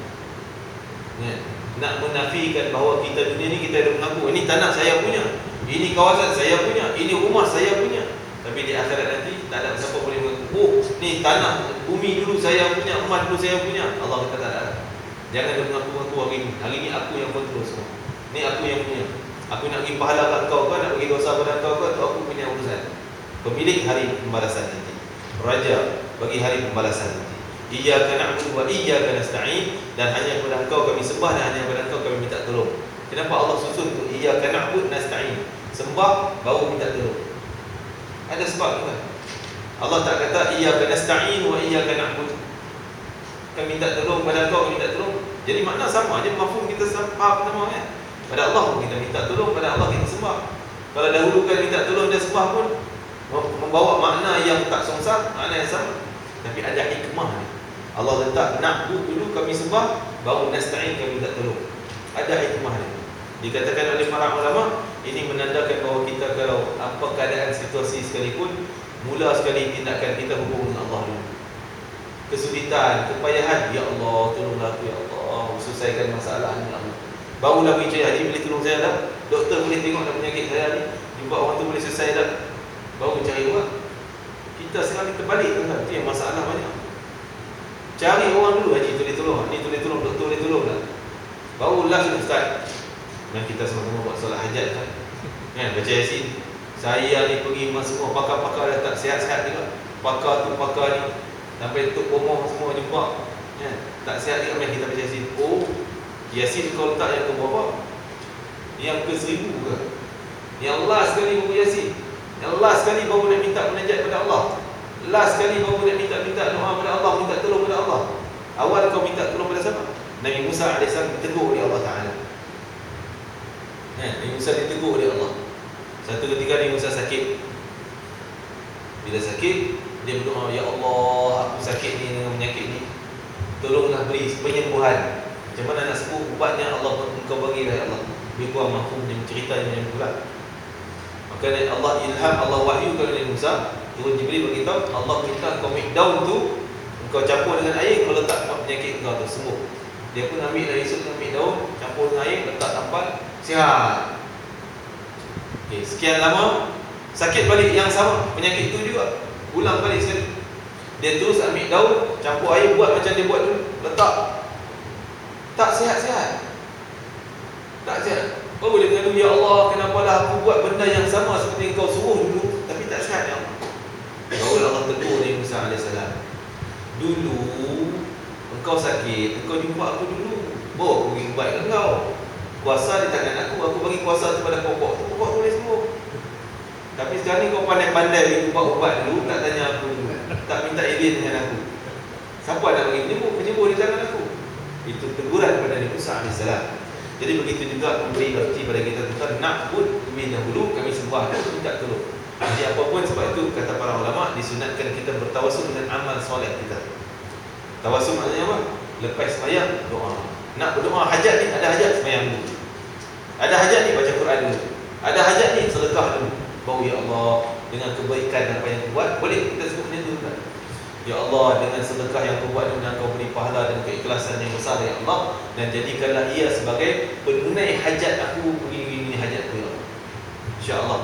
Nak menafikan bahawa kita dunia ni kita ada mengaku, ini tanah saya punya, ini kawasan saya punya, ini rumah saya punya. Tapi di akhirat nanti tak ada siapa boleh mengaku, oh ni tanah, bumi dulu saya punya, emas dulu saya punya. Allah kata tak ada. Jangan ada mengaku-ngaku hari ini. Hari ini aku yang kontrol semua. Ni aku yang punya. Aku nak bagi pahala kat kau, kau nak bagi dosa pada kau, tu aku punya urusan. Pemilik hari pembalasan nanti, Raja bagi hari pembalasan nanti. Iyyaka na'budu wa iyyaka nasta'in, dan hanya kepada Engkau kami sembah dan hanya kepada Engkau kami minta tolong. Kenapa Allah susun tu iyyaka na'budu nasta'in? Sembah baru minta tolong. Ada sebab tu kan? Allah tak kata iyyaka nasta'in wa iyyaka na'budu. Kami minta tolong pada Engkau, kami minta tolong. Jadi makna sama aja, mafhum kita faham sama kan? Pada Allah kita minta tolong, pada Allah kita sembah. Kalau dahulukan minta tolong dan sembah pun membawa makna yang tak songsang, makna yang sama. Tapi ada hikmah ni. Allah letak na'bud dulu kami sembah, baru nasta'in kami minta tolong. Ada hikmah ni. Dikatakan oleh para ulama, ini menandakan bahawa kita kalau apa keadaan situasi sekalipun, mula sekali tindakan kita hubung dengan Allah dulu. Kesulitan, kepayahan, ya Allah tolonglah aku, ya Allah selesaikan masalah ni, ya Allah. Barulah pergi cari, haji boleh tolong saya tak? Doktor boleh tengok dah penyakit saya ni, jumpa orang tu boleh selesai tak? Baru cari orang. Kita sekarang terbalik tuan-tuan, itu yang masalah banyak. Cari orang dulu, haji boleh tolong, ni boleh tolong, doktor boleh tolong tak? Barulah sudah start. Dan kita sama-sama buat solat hajat kan? Baca Yasin. Saya ni pergi semua pakar-pakar dah tak sihat-sihat juga. Pakar tu pakar ni, sampai Tok Pomoh semua jumpa. Tak sihat juga, main kita baca Yasin. Oh, Yasin kau letak yang ke berapa? Yang ke 1000 ke? Yang last sekali baru Yasin. Yang last sekali baru nak minta munajat pada Allah. Last sekali baru nak minta doa pada Allah, minta tolong pada Allah. Awal kau minta tolong pada siapa? Nabi Musa AS ditegur oleh Allah Ta'ala. Nabi Musa ditegur oleh Allah. Satu ketika Nabi Musa sakit. Bila sakit, dia berdoa, ya Allah, aku sakit ni dengan penyakit ni, tolonglah beri penyembuhan. Macam mana nak sembuh, ubatnya Allah engkau bagilah ya Allah. Lebih kurang mampu cerita yang macam itulah. Maka Allah ilham, Allah wahyu kepada Nabi Musa. Turun Jibril beritahu, Allah minta kau make down tu, engkau campur dengan air, kau letak penyakit engkau tu sembuh. Dia pun ambil dari esok, ambil daun, campur dengan air, letak tampat, sihat. Okay, sekian lama, sakit balik yang sama, penyakit tu juga, ulang balik sekali. Dia terus ambil daun, campur air, buat macam dia buat dulu, letak. Tak sihat-sihat. Tak sihat. Kau boleh mengadu, ya Allah, kenapalah aku buat benda yang sama seperti engkau suruh dulu, tapi tak sihat ya Allah. Baru Allah tegur Nabi Musa AS. Dulu engkau sakit, engkau jumpa aku dulu, bawa aku pergi ubatkan kau. Kuasa di tangan aku bagi kuasa kepada pokok tu, pokok tu boleh sembuh. Tapi sekarang ni kau pandai-pandai pergi ubat dulu, tak tanya aku dulu, tak minta izin dengan aku. Siapa nak bagi penyembuh di tangan aku? Itu teguran kepada Nabi Musa AS. Jadi begitu juga memberi erti pada kita tentang na'bud, lebih dahulu kami sembah dan minta tolong. Jadi apapun, sebab itu kata para ulama, disunatkan kita bertawasul dengan amal soleh kita. Tawasul maknanya apa? Lepas sembahyang, doa. Nak berdoa hajat ni, ada hajat sembahyang dulu. Ada hajat ni, baca Quran dulu. Ada hajat ni, sedekah dulu. Baru ya Allah, dengan kebaikan apa yang kau buat, boleh kita sebut macam tu kan? Ya Allah, dengan sedekah yang kau buat, dengan kau beri pahala dan keikhlasan yang besar ya Allah, dan jadikanlah ia sebagai penunai hajat aku, begini-begini hajat tu ya Allah. InsyaAllah.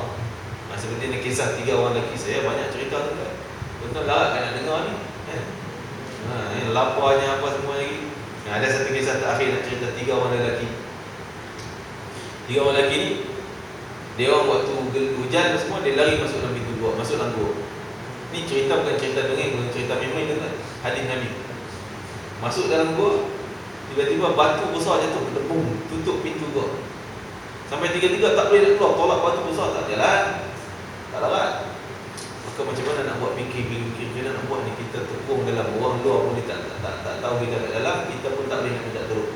Seperti ni kisah 3 orang lelaki, saya banyak cerita tu kan. Tuan-tuan larat kan nak dengar ni kan? Laparnya apa semua lagi. Ada satu kisah terakhir nak cerita 3 orang lelaki. 3 orang lelaki ni, dia orang waktu hujan semua, dia lari masuk dalam pintu gua, masuk dalam gua. Ni cerita bukan cerita dongeng, bukan cerita memang dengan hadis Nabi. Masuk dalam gua, tiba-tiba batu besar jatuh, tepung, tutup pintu gua. Sampai 3-3 tak boleh nak keluar, tolak batu besar tak jalan. Tak larat. Maka macam mana nak buat fikir macam nak buat ni, kita tepung dalam, orang luar pun dia tak tahu kita kat dalam, kita pun tak boleh nak minta tolong.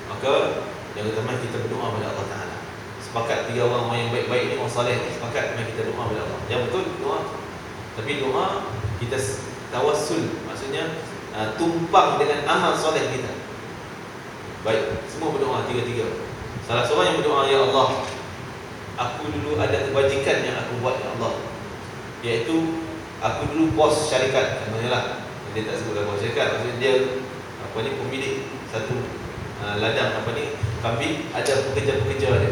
Maka yang utama kita berdoa kepada Allah Ta'ala. Sepakat 3 orang yang baik-baik ni, orang saleh ni, sepakat mari kita doa kepada Allah. Yang betul doa. Tapi doa kita tawassul, maksudnya tumpang dengan amal soleh kita. Baik, semua berdoa 3-3. Salah seorang yang berdoa, ya Allah, aku dulu ada kebajikan yang aku buat ya Allah, iaitu aku dulu bos syarikat, namanya lah, dia tak sebutlah bos syarikat, maksudnya dia pemilik satu ladang kambing, ada pekerja-pekerja dia.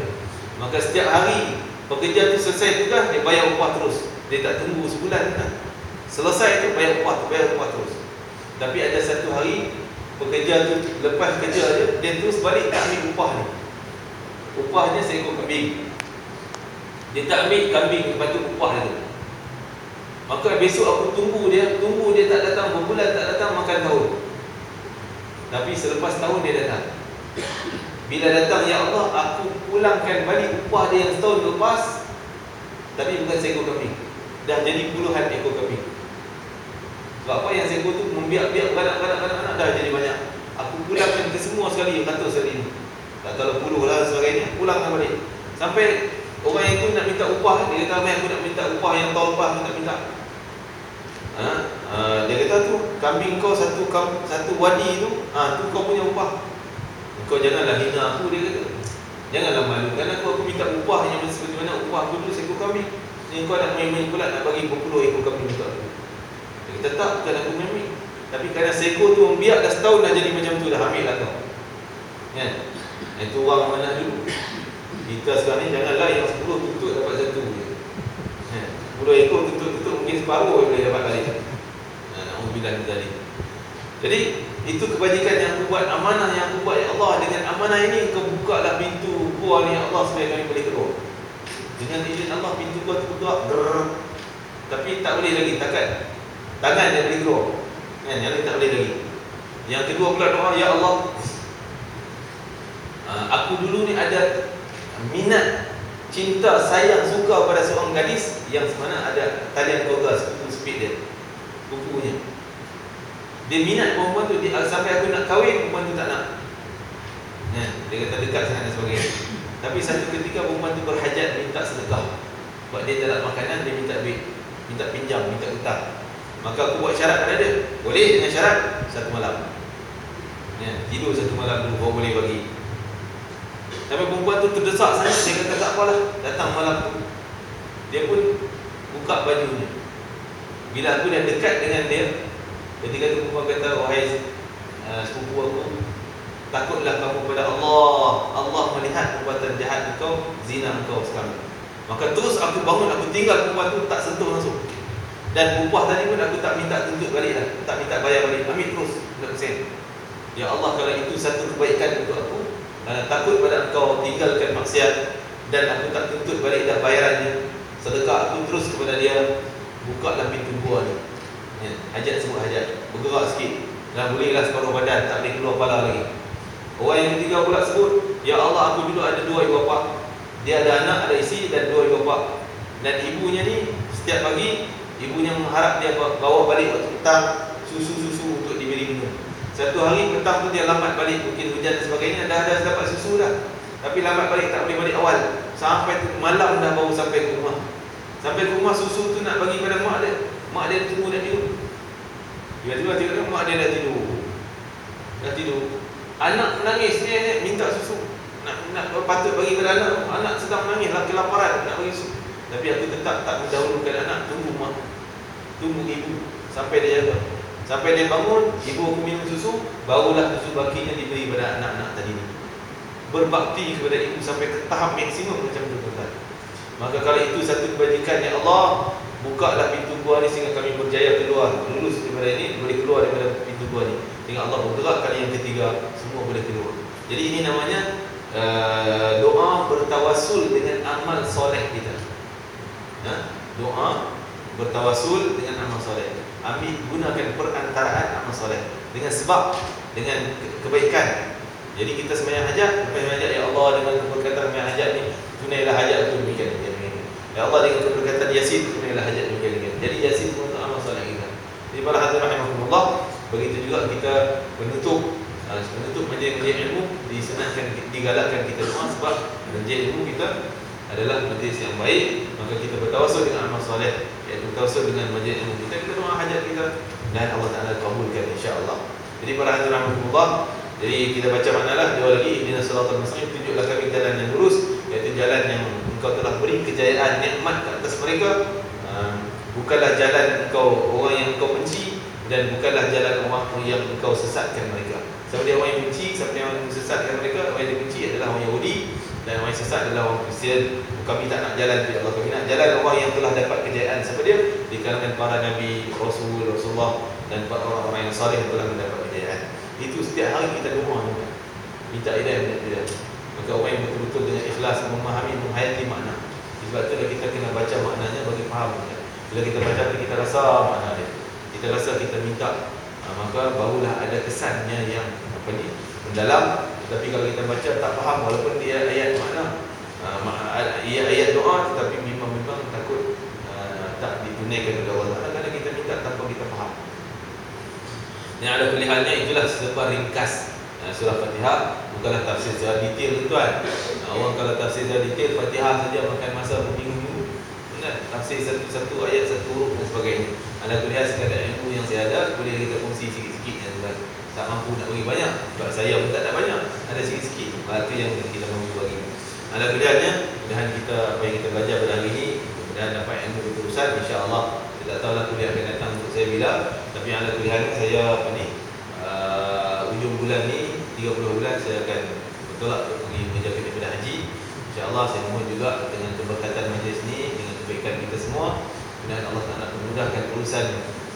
Maka setiap hari pekerja tu selesai tugas, dia bayar upah terus. Dia tak tunggu sebulan kan. Selesai tu bayar upah terus. Tapi ada satu hari pekerja tu lepas kerja dia terus balik tak ambil upah ni. Upahnya seekor kambing. Dia tak ambil kambing, lepas tu upah dia tu. Maka besok aku tunggu dia tak datang, berbulan tak datang, makan tahun. Tapi selepas tahun dia datang. Bila datang, ya Allah, aku pulangkan balik upah dia yang setahun lepas. Tapi bukan seekor kambing, dah jadi puluhan ekor kambing. Sebab apa? Yang seekor tu membiak-biak, beranak-beranak dah jadi banyak. Aku pulangkan ke semua sekali, 100 sekali ni. Tak tahu puluh lah sebagainya, pulangkan balik. Sampai orang yang tu nak minta upah, dia kata, aku nak minta upah yang tahun lepas, aku nak minta. Dia kata tu, kambing kau satu wadi tu, tu kau punya upah. Kau janganlah hina aku, dia kata. Janganlah malukan aku minta upah yang seperti mana upah aku dulu seekor kambing. Ni kau nak main-main pula nak bagi berpuluh ekor kambing untuk aku. Dia kata tak, bukan aku main-main. Tapi kerana seekor tu biar dah setahun dah jadi macam tu, dah ambil lah kau. Kan? Itu orang mana dulu. Kita sekarang ni janganlah yang 10 tutup dapat satu je. 10 ekor tutup mungkin separuh boleh dapat balik. Na'udzubillah min dzalik. Jadi itu kebajikan yang aku buat, amanah yang aku buat, ya Allah, dengan amanah ini kau buka lah pintu gua ni, ya Allah, supaya kami boleh keluar. Dengan izin Allah pintu gua terbuka, tapi tak boleh lagi, takat tangan dia boleh keluar, kan? Yang lain tak boleh lagi. Yang kedua pula doa, ya Allah, aku dulu ni ada minat, cinta, sayang, suka pada seorang gadis yang mana ada talian keluarga, sepupu speed dia, kukunya. Dia minat perempuan tu, sampai aku nak kahwin, perempuan tu tak nak. Dia kata dekat sangat dan sebagainya. Tapi satu ketika perempuan tu berhajat, minta sedekah. Sebab dia tak ada makanan, dia minta duit, minta pinjam, minta hutang. Maka aku buat syarat pada dia. Boleh dengan syarat 1 malam. Tidur 1 malam dulu, kau boleh bagi. Tapi perempuan tu terdesak sangat, dia kata tak apalah, datang malam tu. Dia pun buka bajunya. Bila aku dah dekat dengan dia, ketika tu perempuan kata, wahai sepupu aku, takutlah kamu pada Allah. Allah melihat perbuatan jahat engkau, zina engkau sekarang. Maka terus aku bangun, aku tinggal perempuan tu, tak sentuh langsung. Dan upah tadi pun aku tak minta tuntut balik lah, tak minta bayar balik, ambil terus 100%. Ya Allah, kalau itu satu kebaikan untuk aku, takut pada engkau tinggalkan maksiat, dan aku tak tuntut balik dah bayarannya, sedekah aku terus kepada dia. Bukalah pintu gua ni. Hajat sebut hajat, bergerak sikit, dah bolehlah separuh badan, tak boleh keluar kepala lagi. Orang yang ketiga pula sebut, ya Allah, aku dulu ada 2 ibu bapa. Dia ada anak, ada isteri dan 2 ibu bapa. Dan ibunya ni setiap pagi, ibunya mengharap dia bawa balik waktu petang susu-susu untuk diberi minum. Satu hari petang tu dia lambat balik, mungkin hujan dan sebagainya, dah dapat susu dah, tapi lambat balik, tak boleh balik awal. Sampai malam dah baru sampai ke rumah. Sampai ke rumah, susu tu nak bagi pada mak dia. Mak dia tunggu dah tidur. Tiba-tiba tengok mak dia dah tidur. Anak menangis, dia minta susu. Nak patut bagi pada anak. Anak sedang menangis lah, kelaparan, nak bagi susu. Tapi aku tetap tak mendahulukan anak. Tunggu mak, tunggu ibu sampai dia jaga. Sampai dia bangun, ibu aku minum susu, barulah susu bakinya diberi pada anak-anak tadi ni. Berbakti kepada ibu sampai ke tahap maksimum macam tu tuan. Maka kalau itu satu kebajikan, ya Allah, bukalah pintu gua ni sehingga kami berjaya keluar, lulus daripada ini, boleh keluar daripada pintu gua ni. Sehingga Allah bergerak kali yang ketiga, semua boleh keluar. Jadi ini namanya doa bertawasul dengan amal soleh kita. Doa bertawasul dengan amal soleh. Ambil, gunakan perantaraan amal soleh dengan sebab, dengan kebaikan. Jadi kita sembahyang hajat, sembahyang hajat, ya Allah, dengan keberkatan sembahyang hajat ni, tunailah hajat aku demikian. Ya Allah, dengan keberkatan Yasin, tunailah hajat demikian. Jadi Yasin untuk amal soleh kita. Jadi para hadirin rahimakumullah, begitu juga kita menutup majlis ilmu, digalakkan kita doa, sebab majlis ilmu kita adalah majlis yang baik. Maka kita bertawasul dengan amal soleh, iaitu bertawasul dengan majlis ilmu kita doa hajat kita, dan Allah Ta'ala kabulkan insya-Allah. Jadi para hadirin rahimakumullah, jadi kita baca maknalah doa lagi, ihdinas siratal mustaqim, tunjuklah kami jalan yang lurus, iaitu jalan yang engkau telah beri kejayaan, nikmat ke atas mereka. Bukanlah jalan engkau orang yang engkau benci, dan bukanlah jalan orang yang engkau sesatkan mereka. Siapa dia orang yang benci, siapa yang sesatkan mereka? Orang yang benci adalah orang Yahudi, dan orang yang sesat adalah orang Kristian. Kami tak nak jalan itu, Allah. Kami nak jalan orang yang telah dapat kejayaan. Siapa dia? Di kalangan para Nabi, Rasulullah, dan para orang-orang yang saleh yang telah mendapat kejayaan. Itu setiap hari kita doa, minta hidayah. Maka orang yang betul-betul dengan ikhlas memahami, menghayati makna. Sebab itulah kita kena baca maknanya bagi faham. Bila kita baca, kita rasa makna dia, kita rasa, kita minta, maka barulah ada kesannya yang mendalam. Tetapi kalau kita baca tak faham, walaupun dia ayat makna, ayat doa, tetapi memang takut tak ditunaikan oleh Allah Ta'ala, kerana kita minta tanpa kita faham. Yang ada pilihannya, itulah sebuah ringkas surah Fatihah. Bukanlah tafsir secara detail tuan. Orang kalau tafsir secara detail Fatihah saja makan masa berminggu-minggu. Tafsir satu-satu ayat, satu huruf dan sebagainya. Ala kuliah sekadar ilmu yang saya ada, boleh kita kongsi sikit-sikit yang tuan tak mampu nak bagi banyak. Sebab saya pun tak ada banyak, ada sikit-sikit. Itu yang kita mampu bagi. Ala kuliahnya, mudah-mudahan kita apa yang kita belajar pada hari ini, mudah-mudahan dapat ilmu berurusan, insya-Allah. Saya tak tahu lah kuliah akan datang untuk saya bila, tapi ala kuliah saya apa ni? Ujung bulan ni 30 bulan saya akan bertolak untuk pergi menjaga ibadah haji. InsyaAllah saya mohon juga dengan keberkatan majlis ni, dengan kebaikan kita semua, mudah-mudahan Allah Ta'ala memudahkan urusan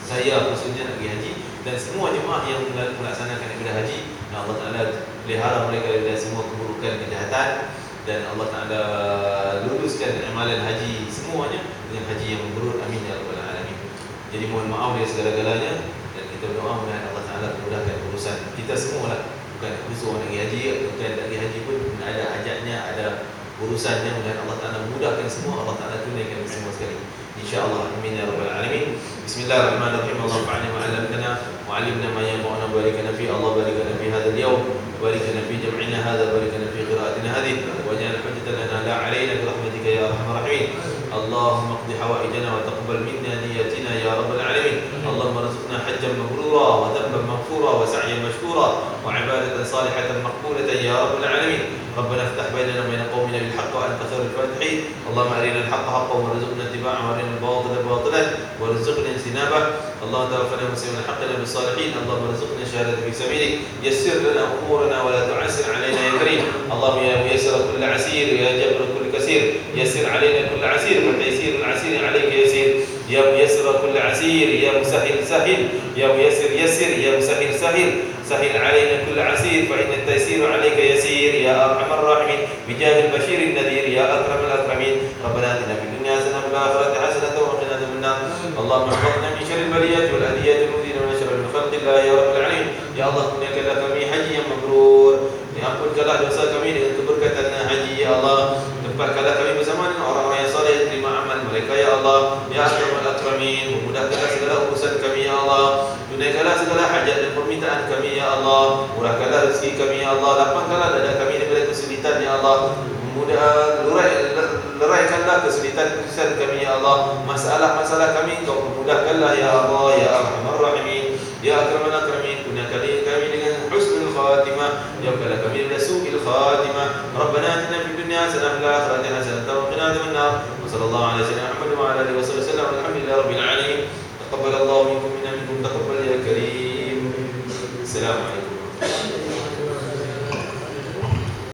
saya khususnya nak pergi haji, dan semua jemaah yang melaksanakan ibadah haji, dan Allah Ta'ala pelihara mereka dari semua keburukan, kejahatan, dan Allah Ta'ala luluskan amalan haji semuanya dengan haji yang mabrur. Amin ya rabbal alamin. Jadi mohon maaf dari segala-galanya, dan kita berdoa mudah-mudahan Allah Ta'ala memudahkan urusan kita semualah. Bukan khusus orang pergi haji, bukan tak pergi haji pun ada hajatnya, ada urusannya, mudah-mudahan Allah Ta'ala mudahkan semua, Allah Ta'ala tunaikan semua sekali, insya-Allah. Amin ya rabbal alamin. Bismillahirrahmanirrahim. Allah fa'alna ma 'allamtana wa 'allimna ma yanfa'una wa barik lana fi Allah barik lana fi hadzal yawm wa barik lana fi jam'ina hadha wa barik lana fi qira'atina hadhihi wa ja'al hujjatan lana la 'alaina bi rahmatika ya arhamar rahimin. اللهم اقض حوائجنا وتقبل منا نياتنا يا رب العالمين. اللهم ارزقنا حجا مبرورا وذنبا مغفورا وسعيا مشكورا وعبادة صالحة مقبولة يا رب العالمين. ربنا افتح بيننا وبين قومنا بالحق وانت خير الفاتحين. اللهم ارنا الحق حقا وارزقنا اتباعه وارنا الباطل باطلا وارزقنا اجتنابه. اللهم توفنا مسلمين حقنا بالصالحين. اللهم ارزقنا الشهادة في سبيلك. يسر لنا امورنا ولا تعسر علينا يا كريم. اللهم يا ميسر كل عسير يا جبر كل كثير يسر علينا كل عسير وتيسير العسير عليك يسير. يا ميسر كل عسير يا مسهل سهل يا ميسر يسر يا مسهل سهل سهل علينا كل عسير فإن التيسير عليك يسير يا أرحم الراحمين بجاه البشير النذير يا أكرم الأكرمين. ربنا آتنا في الدنيا حسنة وفي الآخرة حسنة وقنا عذاب النار. اللهم احفظنا من شر البليات والأذيات المؤذين ومن شر من خلق الله يا رب العالمين. يا الله إنك لا kami haji yang mabrur. Ampunkanlah dosa kami dengan keberkatan haji ya Allah. Tempatkanlah kami bersama dengan orang-orang yang saleh, terima amal mereka ya Allah. Ya Akramul Akramin, memudahkanlah segala urusan kami ya Allah. Tunaikanlah segala hajat dan permintaan kami ya Allah. Murahkanlah rezeki kami ya Allah. Lapangkanlah dada kami daripada kesulitan ya Allah. Leraikanlah kesulitan kami ya Allah. Masalah-masalah kami Kau memudahkanlah ya Allah ya Arhamar Rahimin. Ya Akramul Akramin, tunaikanlah kami dengan husnul khatimah. Jauhkanlah kami dari su'il khatimah. Rabbana atina fid dunya hasanah wa fil akhirati hasanah wa qina adzabannar. Wa sallallahu alaihi wa sallam